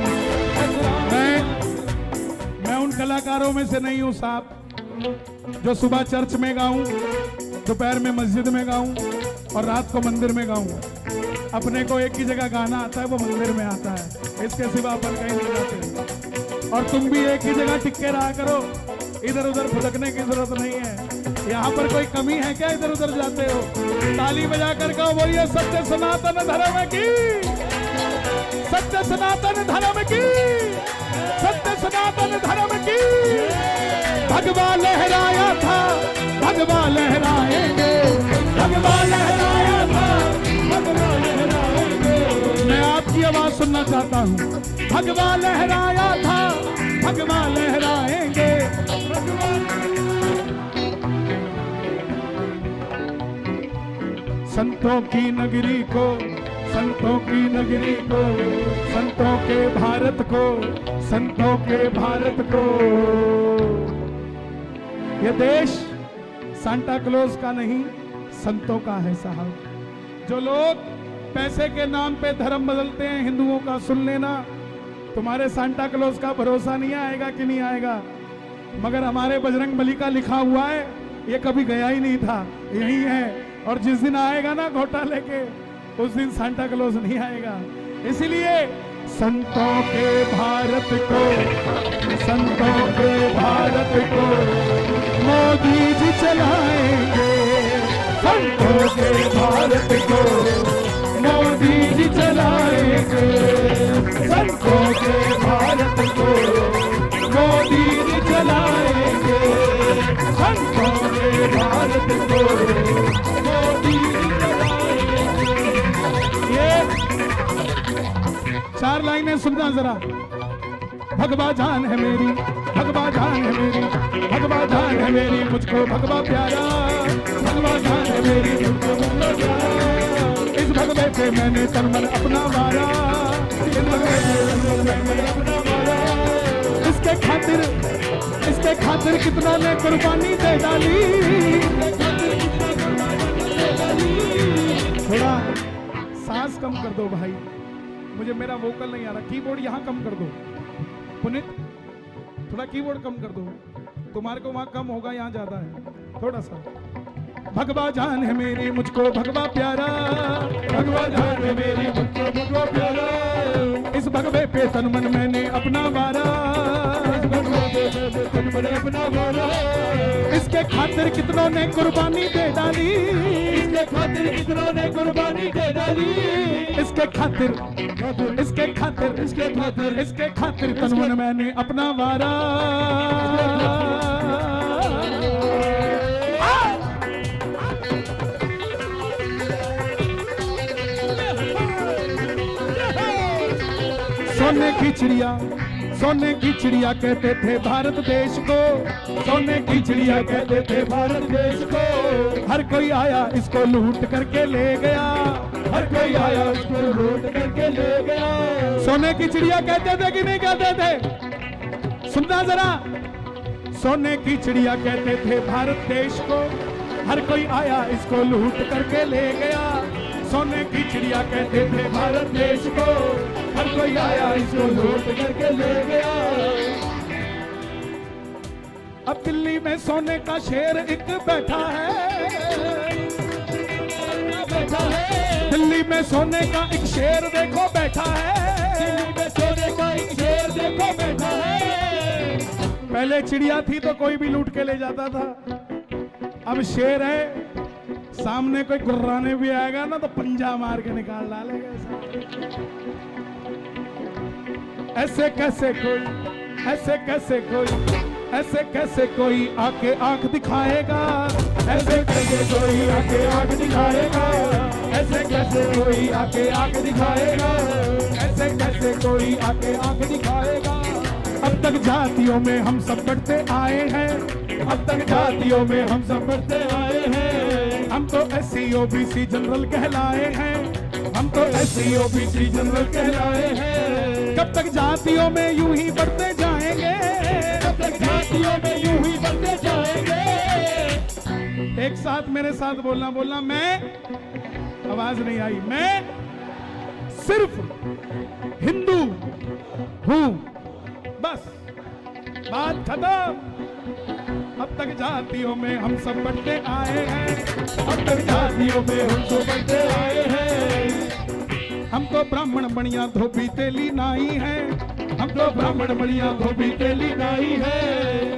मैं उन कलाकारों में से नहीं हूं साहब जो सुबह चर्च में गाऊं, दोपहर में मस्जिद में गाऊं और रात को मंदिर में गाऊं। अपने को एक ही जगह गाना आता है, वो मंदिर में आता है, इसके सिवा अपन कहीं नहीं जाते। और तुम भी एक ही जगह टिके रहा करो, इधर उधर फुदकने की जरूरत नहीं है। यहाँ पर कोई कमी है क्या इधर उधर जाते हो? ताली बजा कर कहो बोलिए सत्य सनातन धर्म की, सत्य सनातन धर्म की, सत्य सनातन धर्म की। भगवा लहराया था, भगवा लहराएंगे, भगवा लहराया था, भगवा लहराएंगे। मैं आपकी आवाज सुनना चाहता हूँ। भगवा लहराया था, भगवा लहराएंगे। संतों की नगरी को, संतों की नगरी को, संतों के भारत को, संतों के भारत को। ये देश सांता क्लॉज का नहीं संतों का है साहब। जो लोग पैसे के नाम पे धर्म बदलते हैं हिंदुओं का, सुन लेना, तुम्हारे सांता क्लॉज का भरोसा नहीं आएगा कि नहीं आएगा। मगर हमारे बजरंग बली का लिखा हुआ है, ये कभी गया ही नहीं था, यही है। और जिस दिन आएगा ना घोटाले के, उस दिन सांता क्लॉज नहीं आएगा। इसलिए संतों के भारत को, संतों के भारत को मोदी जी चलाएंगे। संतों के भारत को मोदी जी चलाएंगे। संतों के भारत को मोदी जी चलाएंगे। संतों के भारत को मोदी जी चलाएंगे। ये 4 लाइनें सुनना जरा। भगवा जान है मेरी, भगवा जान है मेरी, भगवा जान है मेरी, मुझको भगवा प्यारा। भगवा जान है मेरी, मुझको भगवा प्यारा। इस भगवे पे मैंने तन मन अपना मारा, इस भगवे पे मैंने अपना मारा। इसके खातिर कितना ने कुर्बानी दे डाली। थोड़ा सांस कम कर दो भाई, मुझे मेरा वोकल नहीं आ रहा। कीबोर्ड यहाँ कम कर दो पुनीत, थोड़ा कीबोर्ड कम कर दो, तुम्हारे को वहां कम होगा, यहाँ ज्यादा है थोड़ा सा। भगवा जान है मेरी, मुझको भगवा प्यारा। भगवा जान है मेरी, मुझको भगवा प्यारा। इस भगवे पे तन मन मैंने अपना वारा। इस भगवे पे तन मन अपना वारा। इसके खातिर कितनों ने कुर्बानी दे डाली। इसके खातिर कितनों ने कुर्बानी दे डाली। इसके खातिर, इसके खातिर, इसके खातिर, इसके खातिर तन मन मैंने अपना वारा। सोने की चिड़िया, सोने की चिड़िया कहते थे भारत देश को। सोने की चिड़िया कहते थे भारत देश को। हर कोई आया इसको लूट करके ले गया। हर कोई आया इसको लूट करके ले गया। सोने की चिड़िया कहते थे कि नहीं कहते थे? सुनना जरा। सोने की चिड़िया कहते थे भारत देश को। हर कोई आया इसको लूट करके ले गया। सोने की चिड़िया कहते थे भारत देश को, हर कोई आया इसको लूट करके ले गया। अब दिल्ली में सोने का शेर एक बैठा है, बैठा है दिल्ली में सोने का एक शेर देखो बैठा है, दिल्ली में सोने का एक शेर देखो बैठा है। पहले चिड़िया थी तो कोई भी लूट के ले जाता था, अब शेर है, सामने कोई गुर्राने भी आएगा ना तो पंजा मार के निकाल डालेगा। ऐसे कैसे कोई, ऐसे कैसे कोई, ऐसे कैसे कोई आके आंख दिखाएगा, ऐसे कैसे कोई आके आंख दिखाएगा, ऐसे कैसे कोई आके आंख दिखाएगा, ऐसे कैसे कोई आके आंख दिखाएगा। अब तक जातियों में हम सब बढ़ते आए हैं, अब तक जातियों में हम सब बढ़ते आए हैं। हम तो SC OBC जनरल कहलाए हैं, हम तो SC OBC जनरल कहलाए हैं। कब तक जातियों में यूं ही बढ़ते जाएंगे, कब तक जातियों में यूं ही बढ़ते जाएंगे। एक साथ मेरे साथ बोलना, बोलना मैं, आवाज नहीं आई, मैं सिर्फ हिंदू हूं, बस बात खत्म। अब तक जातियों में हम सब बढ़ते आए हैं, अब तक जातियों में हम सब बढ़ते आए हैं। हम तो ब्राह्मण बनिया धोबी तेली नाई हैं, हम तो ब्राह्मण बढ़िया धोबी तेली नाई है।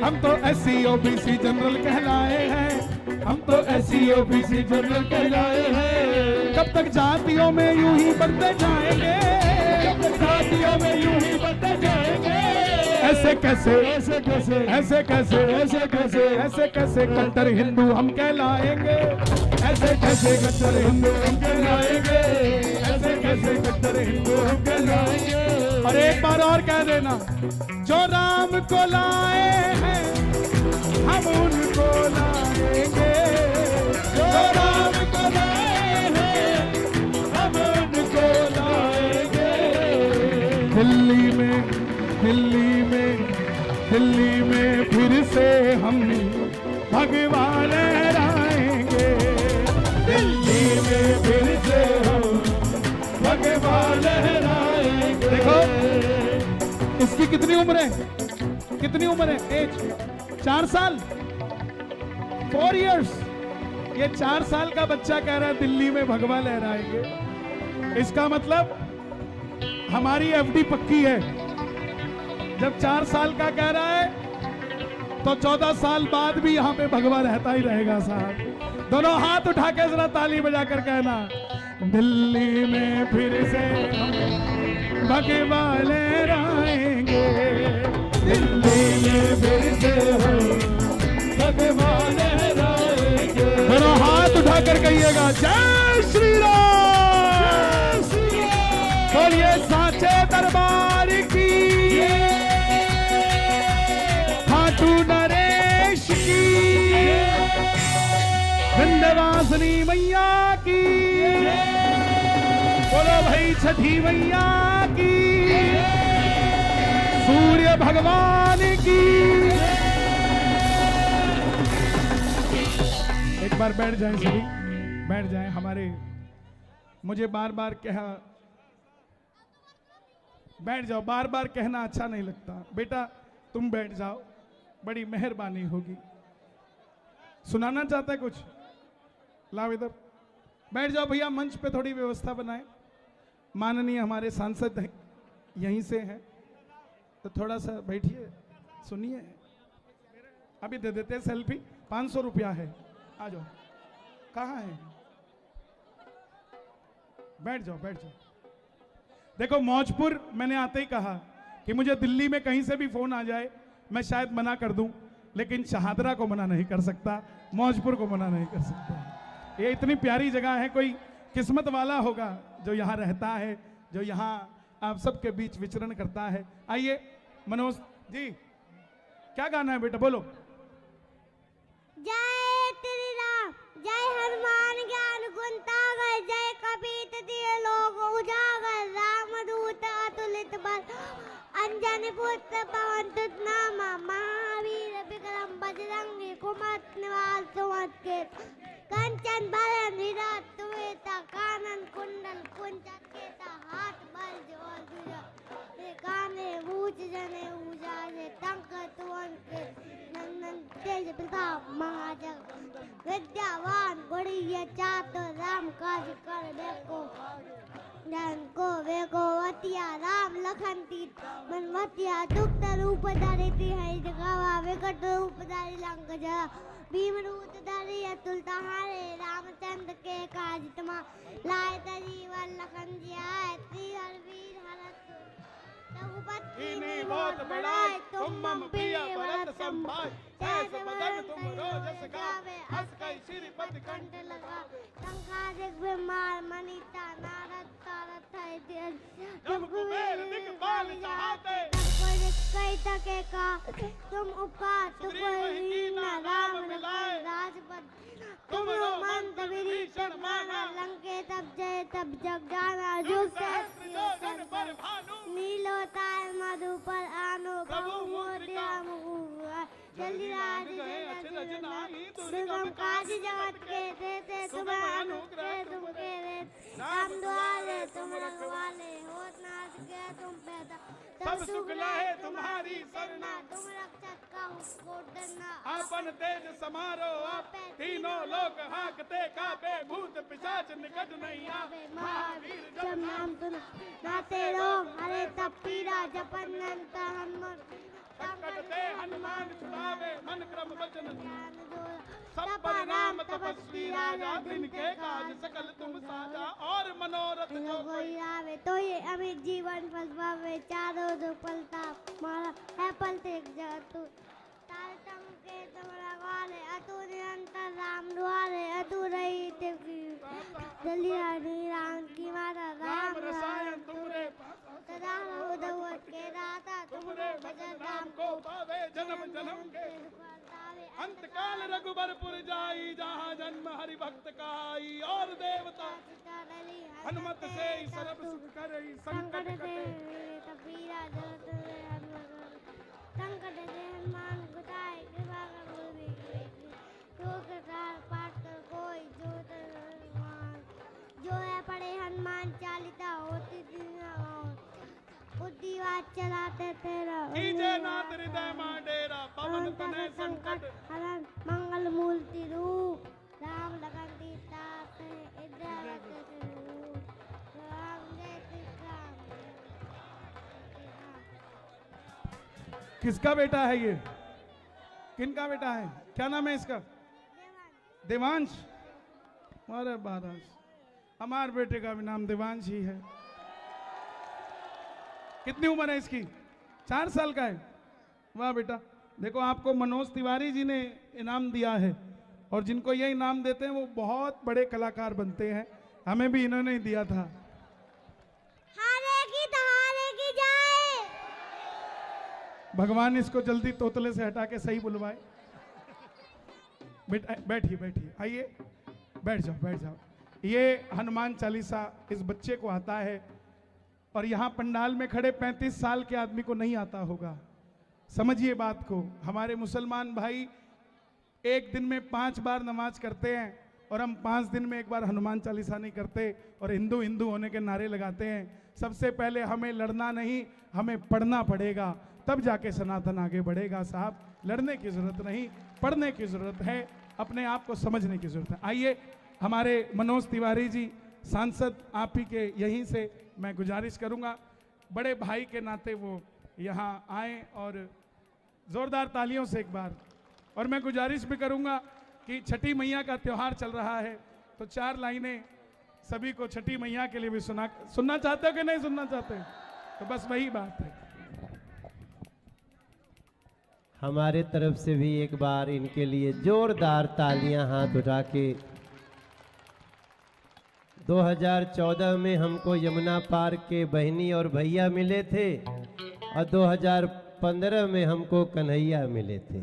हम तो SC OBC जनरल कहलाए हैं, हम तो SC OBC जनरल कहलाए हैं। कब तक जातियों में यूं ही बढ़ते जाएंगे, कब तक जातियों में यूं ही बढ़ते जाएंगे। ऐसे कैसे, ऐसे कैसे, ऐसे कैसे, ऐसे कैसे, ऐसे कैसे कट्टर हिंदू हम कहलाएंगे, ऐसे कैसे कट्टर हिंदू हम कहलाएंगे, ऐसे कैसे कट्टर हिंदू हम कहलाएंगे। और एक बार और कह देना, जो राम को लाए हैं हम उनको लाएंगे, जो राम को लाए हैं हम उनको लाएंगे। दिल्ली में, दिल्ली में, दिल्ली में फिर से हम भगवान लहराएंगे, दिल्ली में फिर से हम भगवान लहराएंगे। देखो इसकी कितनी उम्र है, कितनी उम्र है, एज 4 साल, 4 इयर्स। ये 4 साल का बच्चा कह रहा है दिल्ली में भगवा लहराएंगे। इसका मतलब हमारी FD पक्की है। जब 4 साल का कह रहा है तो 14 साल बाद भी यहाँ पे भगवा रहता ही रहेगा साहब। दोनों हाथ उठा के जरा ताली बजाकर कहना, दिल्ली में फिर से हम भगवा लहराएंगे, दिल्ली में फिर से हम भगवान लहराएंगे। दोनों हाथ उठाकर कहिएगा जय श्री राम, बोलिए साचे दरबार की, खाटू नरेश की, विंध्यवासिनी मैया की, बोलो भाई छठी मैया की, सूर्य भगवान की। एक बार बैठ जाएं सभी, बैठ जाएं। हमारे, मुझे बार बार कहा, बैठ जाओ, बार बार कहना अच्छा नहीं लगता। बेटा तुम बैठ जाओ, बड़ी मेहरबानी होगी। सुनाना चाहता है कुछ, लाओ इधर बैठ जाओ भैया। मंच पे थोड़ी व्यवस्था बनाए, माननीय हमारे सांसद हैं, यहीं से हैं, तो थोड़ा सा बैठिए, सुनिए। अभी दे देते हैं सेल्फी, 500 रुपया है, आ जाओ। कहाँ है, बैठ जाओ, बैठ जाओ। देखो मौजपुर, मैंने आते ही कहा कि मुझे दिल्ली में कहीं से भी फोन आ जाए मैं शायद मना कर दूं, लेकिन शहादरा को मना नहीं कर सकता, मौजपुर को मना नहीं कर सकता। ये इतनी प्यारी जगह है, कोई किस्मत वाला होगा जो यहाँ रहता है, जो यहाँ आप सबके बीच विचरण करता है। आइए मनोज जी, क्या गाना है बेटा, बोलो। जय श्री राम, जय हनुमान ज्ञान गुण सागर, जय कपीत दिए लोग उजागर, रामदूत अतुलित बल, अंजनी पुत्र पवन सुत नामा, महावीर विक्रम बजरंगी, कुमत निवास सुमत के, कंचन बरन विराट तुमे केता कानन कुंडल कुंचन केता हाथ बल जोर दुजा ये गाने ऊंच जने ऊंचा से टंक तुवन के नंदन तेज प्रताप महाजग विद्यावान बड़ी ये चातुर राम काज कर देखो जन को वेगो वतिया राम लखन तीत मनवतिया दुख रूप धरिती है जगवा विकट रूप धरि लंक जरा भीम रूप धरि अतुल तहारे रामचंद्र के काज तमा लाए तजीवन लखन जियाए त्रिहर वीर हरत रघुपति बहुत बड़ाई तुम मम प्रिय भरत संभाय जैस बदन तुम रोजस गावे हस कई श्रीपति कंठ लगा संकादिक विमार मनीता नारद तारत है दिल जब कुबेर दिक्पाल चाहते कई तके का तुम उपकार तुकोई न राम मिलाए राजपद तुम रोमंत विभीषण माना लंके तब जय तब जग जाना जुग सहस्र पर भानु नीलोताय मधु पर आनो प्रभु मोदिया मुकुर जल्दी राज दुर्गम काज जगत के देते तुम्हें अनुग्रह तुम के राम द्वारे तुम रखवाले होत ना सके तुम पैदा सब सुख लाए तुम्हारी सरना तुम रक्षक का को डरना अपन तेज समारो आप तीनों लोग हाकते काबे भूत पिशाच निकट नहीं आवे महावीर जब नाम सुन नाते रोग हरे तब पीरा जपन अनंत हनुमान संकट ते हनुमान छुड़ावे मन क्रम वचन ज्ञान जो सब पर राम तपस्वी राजा जिनके काज सकल तुम साजा और मनोरथ जो कोई आवे तो ये अमित जीवन फल पावे चारों जो पलता मारा है पलते जगतु तार तम के तुम रखवाले अतु निरंतर राम द्वारे अतु रही देवी जल्दी राम की माता राम रसायन तुमरे सदा उदवत के दाता तुमरे भजन राम को पावे जन्म जन्म के अंत काल रघुबरपुर जाई जहाँ जन्म हरि भक्त का आई और देवता हनुमत से सर्व सुख करई संकट कटे तबीरा जगत संकट से हनुमान गुताए कृपा कर गुरु जो करतार पाठ कर कोई जो है पढ़े हनुमान चालिता होती बुद्धिवाद चलाते तेरा कीजे नाथ हृदय मां डेरा पवन तनय संकट हरण मंगल मूर्ति रूप राम लगन सीता इधर राम जय श्री राम किसका बेटा है ये किनका बेटा है क्या नाम है इसका देवांश अरे बारास हमारे बेटे का भी नाम देवांश ही है कितनी उम्र है इसकी 4 साल का है वाह बेटा देखो आपको मनोज तिवारी जी ने इनाम दिया है और जिनको ये इनाम देते हैं वो बहुत बड़े कलाकार बनते हैं हमें भी इन्होंने ही दिया था हारे की जाए भगवान इसको जल्दी तोतले से हटा के सही बुलवाए बैठिए बैठिए आइए बैठ जाओ ये हनुमान चालीसा इस बच्चे को आता है और यहाँ पंडाल में खड़े 35 साल के आदमी को नहीं आता होगा समझिए बात को हमारे मुसलमान भाई एक दिन में 5 बार नमाज करते हैं और हम 5 दिन में एक बार हनुमान चालीसा नहीं करते और हिंदू हिंदू होने के नारे लगाते हैं सबसे पहले हमें लड़ना नहीं हमें पढ़ना पड़ेगा तब जाके सनातन आगे बढ़ेगा साहब लड़ने की जरूरत नहीं पढ़ने की जरूरत है अपने आप को समझने की जरूरत है आइए हमारे मनोज तिवारी जी सांसद आप ही के यहीं से मैं गुजारिश करूंगा बड़े भाई के नाते वो यहाँ आए और जोरदार तालियों से एक बार और मैं गुजारिश भी करूंगा कि छठी मैया का त्योहार चल रहा है तो 4 लाइनें सभी को छठी मैया के लिए भी सुनना चाहते हो कि नहीं सुनना चाहते तो बस वही बात है हमारे तरफ से भी एक बार इनके लिए जोरदार तालियां हाथ उठा के 2014 में हमको यमुना पार के बहनी और भैया मिले थे और 2015 में हमको कन्हैया मिले थे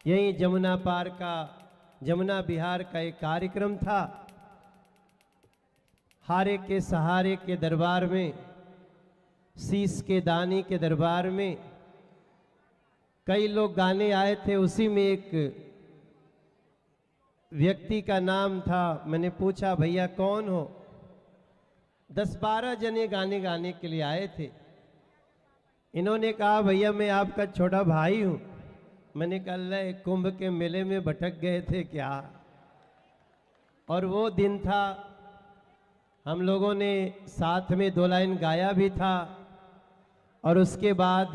यही जमुना बिहार का एक कार्यक्रम था हारे के सहारे के दरबार में शीश के दानी के दरबार में कई लोग गाने आए थे उसी में एक व्यक्ति का नाम था। मैंने पूछा भैया कौन हो? 10-12 जने गाने गाने के लिए आए थे। इन्होंने कहा भैया मैं आपका छोटा भाई हूँ। मैंने कहा ले कुंभ के मेले में भटक गए थे क्या? और वो दिन था, हम लोगों ने साथ में 2 लाइन गाया भी था। और उसके बाद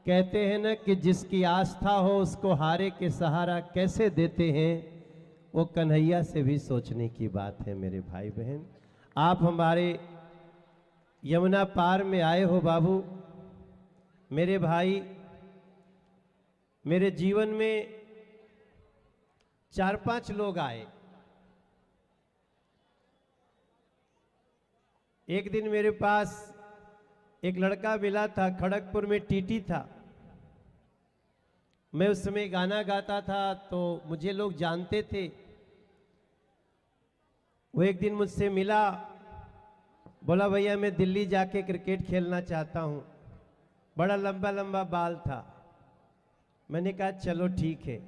कहते हैं ना कि जिसकी आस्था हो उसको हारे के सहारा कैसे देते हैं, वो कन्हैया से भी सोचने की बात है मेरे भाई बहन। आप हमारे यमुना पार में आए हो बाबू, मेरे भाई। मेरे जीवन में 4-5 लोग आए। एक दिन मेरे पास एक लड़का मिला था, खड़गपुर में टीटी था। मैं उस समय गाना गाता था तो मुझे लोग जानते थे। वो एक दिन मुझसे मिला, बोला भैया मैं दिल्ली जाके क्रिकेट खेलना चाहता हूँ। बड़ा लंबा लंबा बाल था। मैंने कहा चलो ठीक है।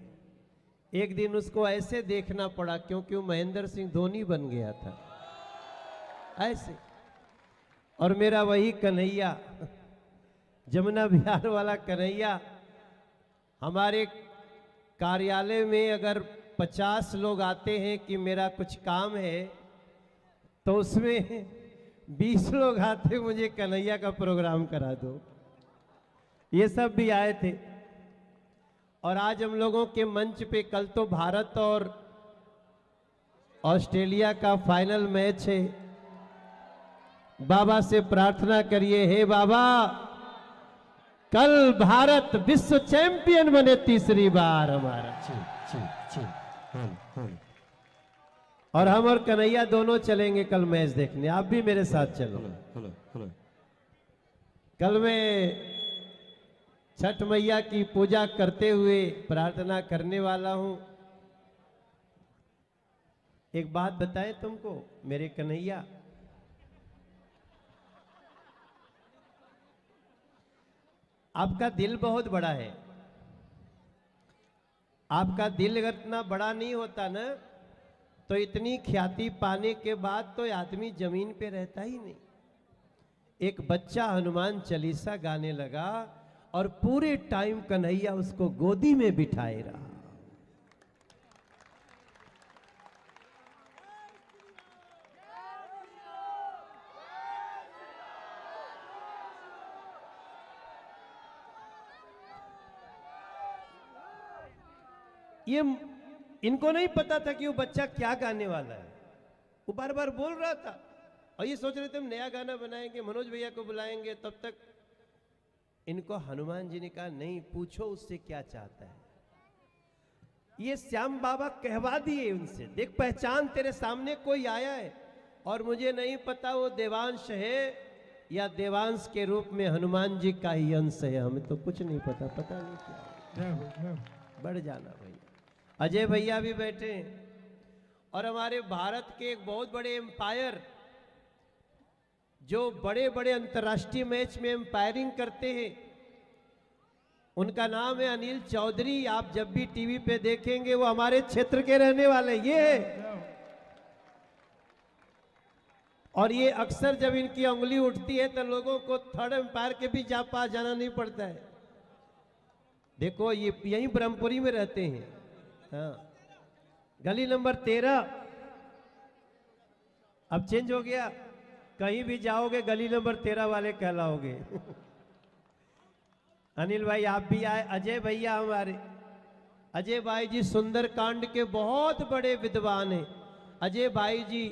एक दिन उसको ऐसे देखना पड़ा क्योंकि वो महेंद्र सिंह धोनी बन गया था ऐसे। और मेरा वही कन्हैया, जमुना बिहार वाला कन्हैया। हमारे कार्यालय में अगर 50 लोग आते हैं कि मेरा कुछ काम है, तो उसमें 20 लोग आते मुझे कन्हैया का प्रोग्राम करा दो। ये सब भी आए थे। और आज हम लोगों के मंच पे कल तो भारत और ऑस्ट्रेलिया का फाइनल मैच है। बाबा से प्रार्थना करिए, हे बाबा कल भारत विश्व चैंपियन बने तीसरी बार हमारा। और हम और कन्हैया दोनों चलेंगे कल मैच देखने। आप भी मेरे साथ चलो। कल मैं छठ मैया की पूजा करते हुए प्रार्थना करने वाला हूं। एक बात बताएं तुमको मेरे कन्हैया, आपका दिल बहुत बड़ा है। आपका दिल अगर इतना बड़ा नहीं होता ना, तो इतनी ख्याति पाने के बाद तो आदमी जमीन पे रहता ही नहीं। एक बच्चा हनुमान चालीसा गाने लगा और पूरे टाइम कन्हैया उसको गोदी में बिठाए रहा। ये इनको नहीं पता था कि वो बच्चा क्या गाने वाला है। वो बार बार बोल रहा था और ये सोच रहे थे हम नया गाना बनाएंगे, मनोज भैया को बुलाएंगे। तब तक इनको हनुमान जी ने कहा नहीं, पूछो उससे क्या चाहता है। ये श्याम बाबा कहवा दिए उनसे, देख पहचान तेरे सामने कोई आया है और मुझे नहीं पता वो देवांश है या देवांश के रूप में हनुमान जी का ही अंश है। हमें तो कुछ नहीं पता, पता नहीं क्या। बढ़ जाना भैया। अजय भैया भी बैठे हैं और हमारे भारत के एक बहुत बड़े एम्पायर जो बड़े बड़े अंतर्राष्ट्रीय मैच में एम्पायरिंग करते हैं, उनका नाम है अनिल चौधरी। आप जब भी टीवी पे देखेंगे वो हमारे क्षेत्र के रहने वाले ये है। और ये अक्सर जब इनकी उंगली उठती है तो लोगों को थर्ड एम्पायर के भी पास जाना नहीं पड़ता है। देखो ये यहीं ब्रह्मपुरी में रहते हैं। हाँ, गली नंबर 13 अब चेंज हो गया। कहीं भी जाओगे गली नंबर 13 वाले कहलाओगे। अनिल भाई आप भी आए। अजय भैया हमारे, अजय भाई जी सुंदरकांड के बहुत बड़े विद्वान हैं। अजय भाई जी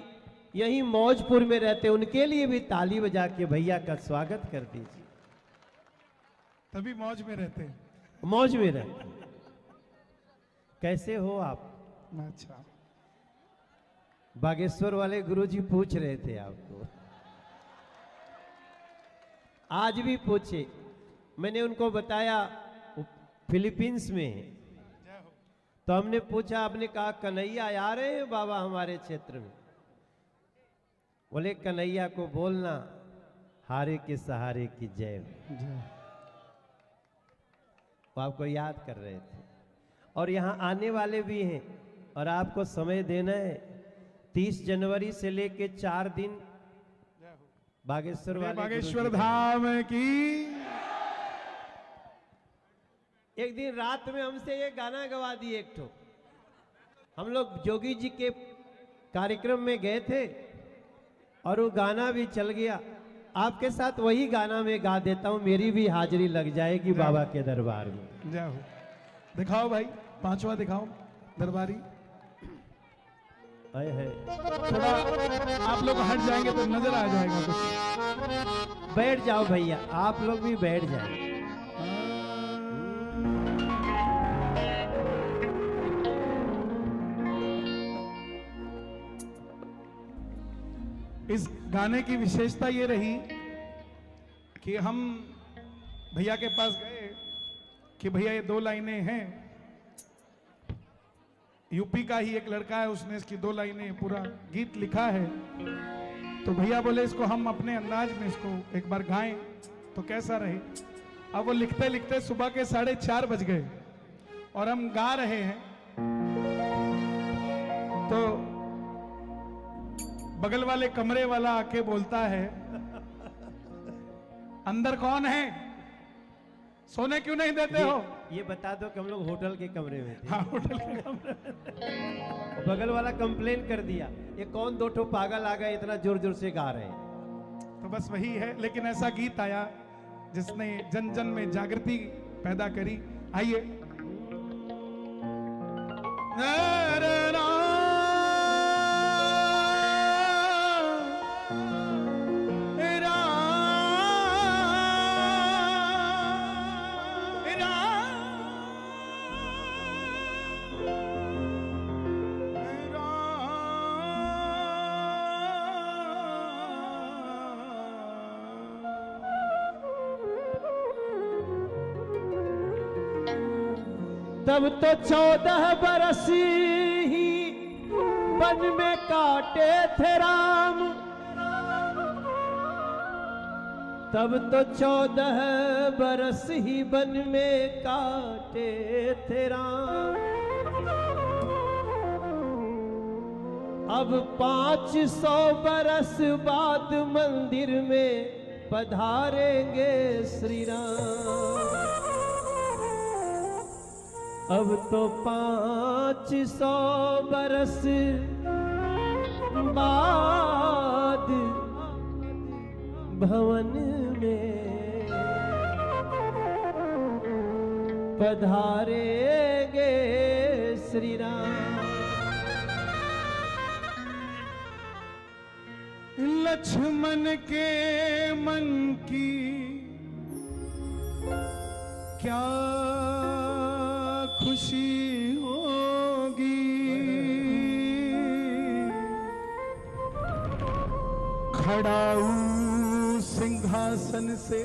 यहीं मौजपुर में रहते, उनके लिए भी ताली बजा के भैया का स्वागत कर दीजिए। तभी मौज में रहते हैं। मौज में रहते। कैसे हो आप? अच्छा, बागेश्वर वाले गुरुजी पूछ रहे थे आपको, आज भी पूछे। मैंने उनको बताया वो फिलीपींस में है। तो हमने पूछा, आपने कहा कन्हैया आ रहे हैं बाबा हमारे क्षेत्र में। बोले कन्हैया को बोलना हारे के सहारे की जय हो। वो आपको याद कर रहे थे। और यहाँ आने वाले भी हैं। और आपको समय देना है 30 जनवरी से लेके 4 दिन बागेश्वर वाले बागेश्वर गुरुजी धाम की। एक दिन रात में हमसे ये गाना गवा दिए एक ठो। हम लोग जोगी जी के कार्यक्रम में गए थे और वो गाना भी चल गया। आपके साथ वही गाना मैं गा देता हूँ, मेरी भी हाजिरी लग जाएगी बाबा के दरबार में। जय हो। दिखाओ भाई, 5वां दिखाओ दरबारी। आए है थोड़ा आप लोग हट जाएंगे तो नजर आ जाएगा कुछ। बैठ जाओ भैया, आप लोग भी बैठ जाए। इस गाने की विशेषता ये रही कि हम भैया के पास गए कि भैया ये 2 लाइनें हैं, यूपी का ही एक लड़का है, उसने इसकी 2 लाइनें पूरा गीत लिखा है। तो भैया बोले इसको हम अपने अंदाज में इसको एक बार गाएं तो कैसा रहे। अब वो लिखते लिखते सुबह के 4:30 बज गए और हम गा रहे हैं। तो बगल वाले कमरे वाला आके बोलता है, अंदर कौन है, सोने क्यों नहीं देते हो? ये बता दो कि हम लोग होटल के कमरे में थे। हाँ, होटल के कमरे में। बगल वाला कंप्लेन कर दिया, ये कौन 2 ठो पागल आ गए इतना जोर जोर से गा रहे हैं। तो बस वही है, लेकिन ऐसा गीत आया जिसने जन जन में जागृति पैदा करी। आइए। तब तो 14 बरस ही वन में काटे थे राम, तब तो 14 बरस ही वन में काटे थे राम। अब 500 बरस बाद मंदिर में पधारेंगे श्री राम। अब तो 500 बरस बाद भवन में पधारेंगे श्री राम। लक्ष्मण के मन की क्या खुशी होगी, खड़ाऊ सिंहासन से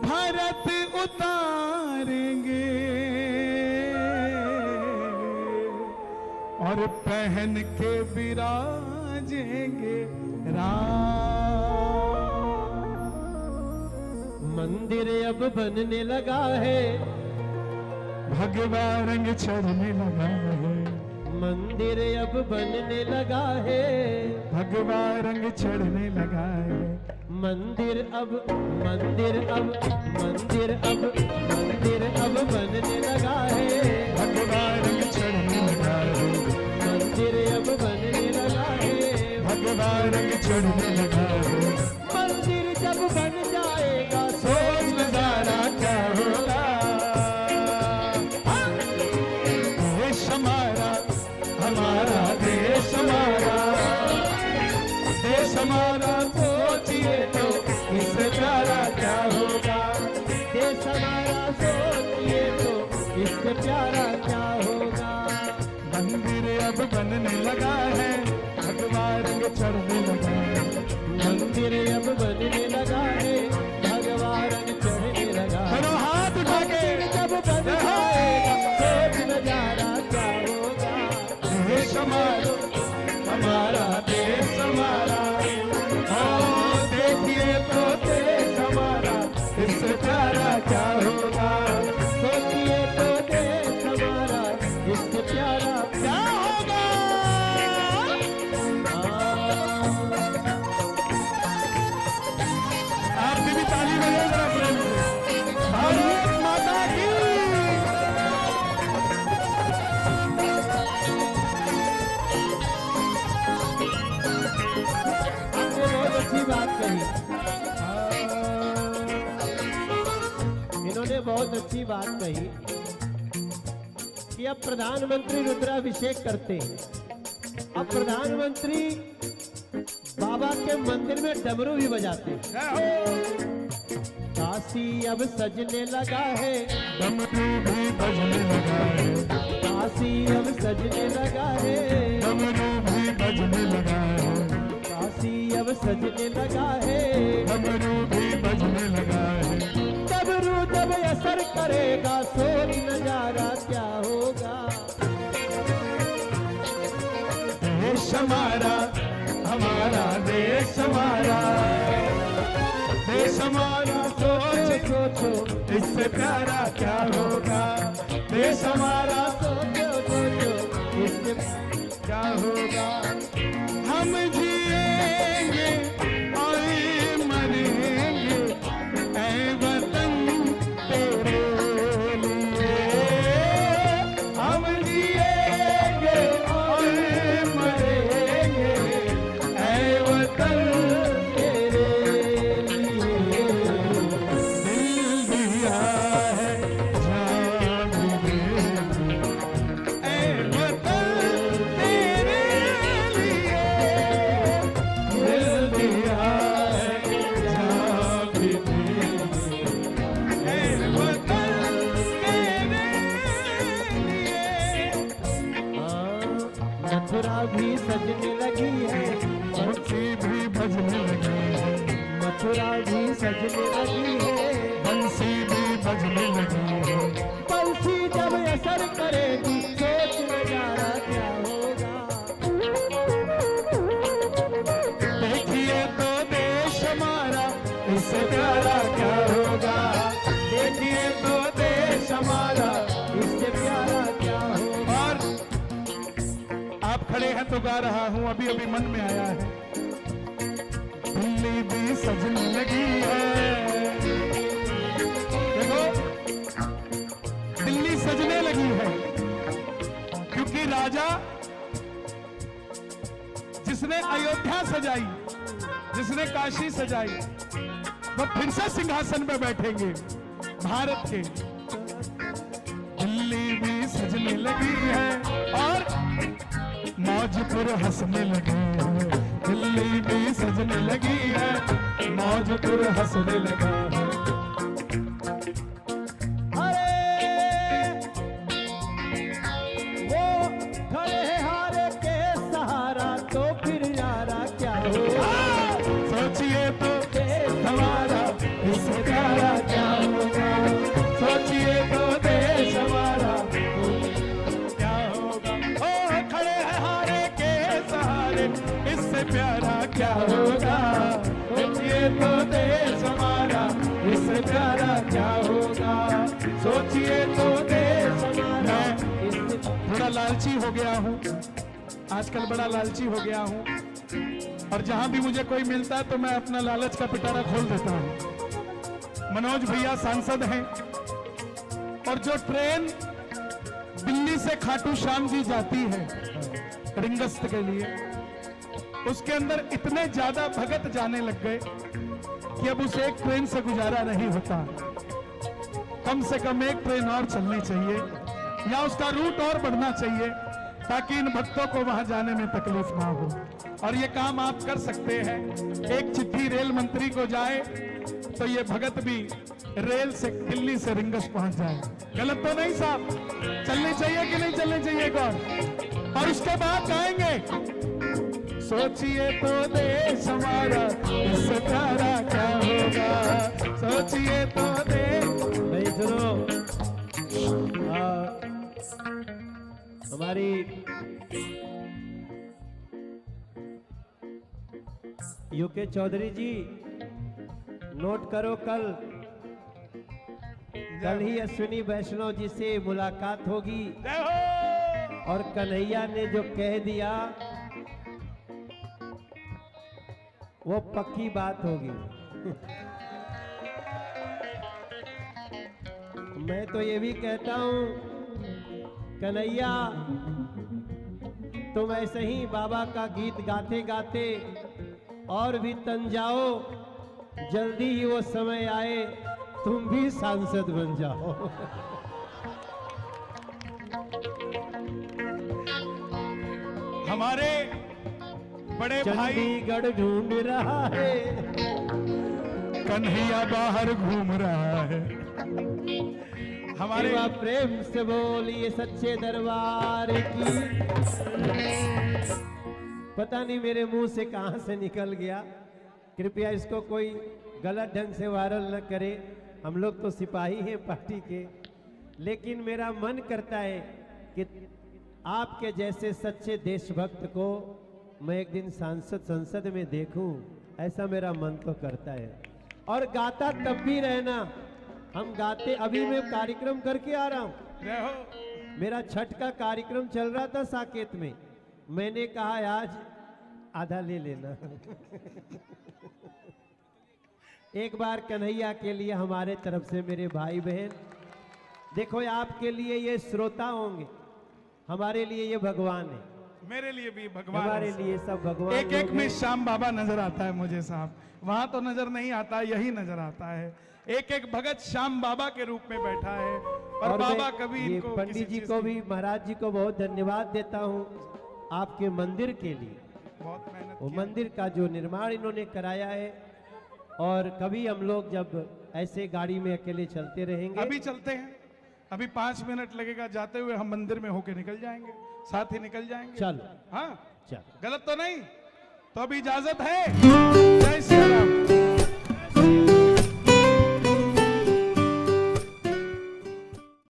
भरत उतारेंगे और पहन के विराजेंगे राम। मंदिर अब बनने लगा है, भगवा रंग चढ़ने लगा है। मंदिर अब बनने लगा है, भगवा रंग चढ़ने लगा है। मंदिर अब मंदिर अब मंदिर अब मंदिर अब बनने लगा है, भगवा रंग चढ़ने लगा है। मंदिर अब बनने लगा है, भगवा रंग चढ़ने लगा है। मंदिर जब बन जाएगा सोच नजारा क्या होगा। देश हमारा, हमारा देश हमारा, देश हमारा सोचिए तो इससे प्यारा क्या होगा। देश हमारा सोचिए तो इससे प्यारा क्या होगा। मंदिर अब बनने लगा है, भगवा रंग चढ़ने लगा है। मंदिर अब बनने लगा है, भगवा रंग चढ़ने लगा है। करो हाथ उठा के। जब बन जाएगा सोच नजारा क्या होगा। देश हमारा, हमारा देश हमारा, ओ देखिए तो देश हमारा, इससे प्यारा क्या होगा। सोचिए तो देश हमारा इससे अच्छी बात कही कि अब प्रधानमंत्री रुद्राभिषेक करते हैं। अब प्रधानमंत्री बाबा के मंदिर में डमरू भी बजाते हैं। काशी अब सजने लगा है, डमरू भी बजने लगा है, काशी अब सजने लगा है, डमरू भी बजने लगा है, काशी अब सजने लगा है, डमरू भी बजने लगा है। डमरू जब असर करेगा सोच नजारा क्या होगा। देश हमारा, हमारा देश हमारा, देश हमारा सोच सोचो इससे प्यारा क्या होगा। देश हमारा सोचो सोचो इससे क्या होगा। हम जिएंगे और मरेंगे ऐ वतन तेरे लिए। हम जिएंगे और मरेंगे ऐ वतन तेरे लिए। दिल दिया है जान भी देंगे ऐ वतन तेरे लिए। दिल दिया है जान भी देंगे ऐ वतन तेरे लिए। मथुरा भी सजने लगी है, बंसी भी बजने लगी है, मथुरा भी सजने लगी है, बंसी भी बजने लगी है। बंसी जब असर करेगी सोच नजारा क्या होगा। देखिए तो देश हमारा इससे प्यारा क्या होगा। देखिए तो देश हमारा इससे प्यारा क्या होगा। और आप खड़े हैं तो गा रहा हूं, अभी अभी मन में आया है। दिल्ली भी सजने लगी है, देखो दिल्ली सजने लगी है, क्योंकि राजा जिसने अयोध्या सजाई, जिसने काशी सजाई, वो फिर से सिंहासन पे बैठेंगे भारत के। दिल्ली भी सजने लगी है और मौजपुर हंसने लगे हैं। दिल्ली भी सजने लगी है, मौजपुर हंसने लगा है। अरे वो खड़े हैं हारे के सहारा तो फिर यारा क्या होगा। सोचिए तो देश हमारा इससे प्यारा क्या होगा। सोचिए तो देश हमारा क्या होगा। ओ खड़े हैं हारे के सहारे इससे प्यारा क्या होगा। सोचिए तो देश हमारा इससे प्यारा क्या होगा। सोचिए तो देश हमारा। मैं थोड़ा लालची हो गया हूँ, आजकल बड़ा लालची हो गया हूँ, और जहां भी मुझे कोई मिलता है तो मैं अपना लालच का पिटारा खोल देता हूं। मनोज भैया सांसद हैं, और जो ट्रेन दिल्ली से खाटू श्याम जी जाती है रिंगस्त के लिए, उसके अंदर इतने ज्यादा भगत जाने लग गए कि अब उसे एक ट्रेन से गुजारा नहीं होता। कम से कम एक ट्रेन और चलनी चाहिए या उसका रूट और बढ़ना चाहिए, ताकि इन भक्तों को वहां जाने में तकलीफ ना हो। और ये काम आप कर सकते हैं। एक चिट्ठी रेल मंत्री को जाए तो ये भगत भी रेल से दिल्ली से रिंगस पहुंच जाए। गलत तो नहीं साहब? चलनी चाहिए कि नहीं चलनी चाहिए कौन? और उसके बाद गाएंगे सोचिए तो देश हमारा इससे प्यारा क्या होगा। सोचिए तो देश। भाई सुनो, हमारी यूके चौधरी जी, नोट करो, कल ही अश्विनी वैष्णव जी से मुलाकात होगी और कन्हैया ने जो कह दिया वो पक्की बात होगी। मैं तो ये भी कहता हूं कन्हैया, तुम ऐसे ही बाबा का गीत गाते गाते और भी तन जाओ। जल्दी ही वो समय आए तुम भी सांसद बन जाओ। हमारे बड़े भाई चंडीगढ़ ढूंढ रहा है, कन्हैया बाहर घूम रहा है। हमारे हमारे प्रेम से बोलिए सच्चे दरबार की। पता नहीं मेरे मुंह से कहां से निकल गया, कृपया इसको कोई गलत ढंग से वायरल न करे। हम लोग तो सिपाही हैं पार्टी के, लेकिन मेरा मन करता है कि आपके जैसे सच्चे देशभक्त को मैं एक दिन संसद में देखूं, ऐसा मेरा मन तो करता है। और गाता तब भी रहना, हम गाते। अभी मैं कार्यक्रम करके आ रहा हूं, जय हो। मेरा छठ का कार्यक्रम चल रहा था साकेत में, मैंने कहा आज आधा ले लेना। एक बार कन्हैया के लिए हमारे तरफ से मेरे भाई बहन, देखो आपके लिए ये श्रोता होंगे, हमारे लिए ये भगवान है, मेरे लिए भी भगवान हमारे है। लिए सब भगवान एक एक लोग में हैं। श्याम बाबा नजर आता है मुझे साहब, वहां तो नजर नहीं आता, यही नजर आता है। एक एक भगत श्याम बाबा के रूप में बैठा है। और और बाबा मैं कभी ये इनको पंडित किसी जी चीज को की भी, महाराज जी को बहुत धन्यवाद देता हूँ आपके मंदिर के लिए। बहुत मेहनत वो की। मंदिर का जो निर्माण इन्होंने कराया है, और कभी हम लोग जब ऐसे गाड़ी में अकेले चलते रहेंगे, अभी चलते हैं, अभी 5 मिनट लगेगा, जाते हुए हम मंदिर में होके निकल जाएंगे, साथ ही निकल जाएंगे। चलो हाँ, चलो। गलत तो नहीं? तो अभी इजाजत है। जय श्री राम।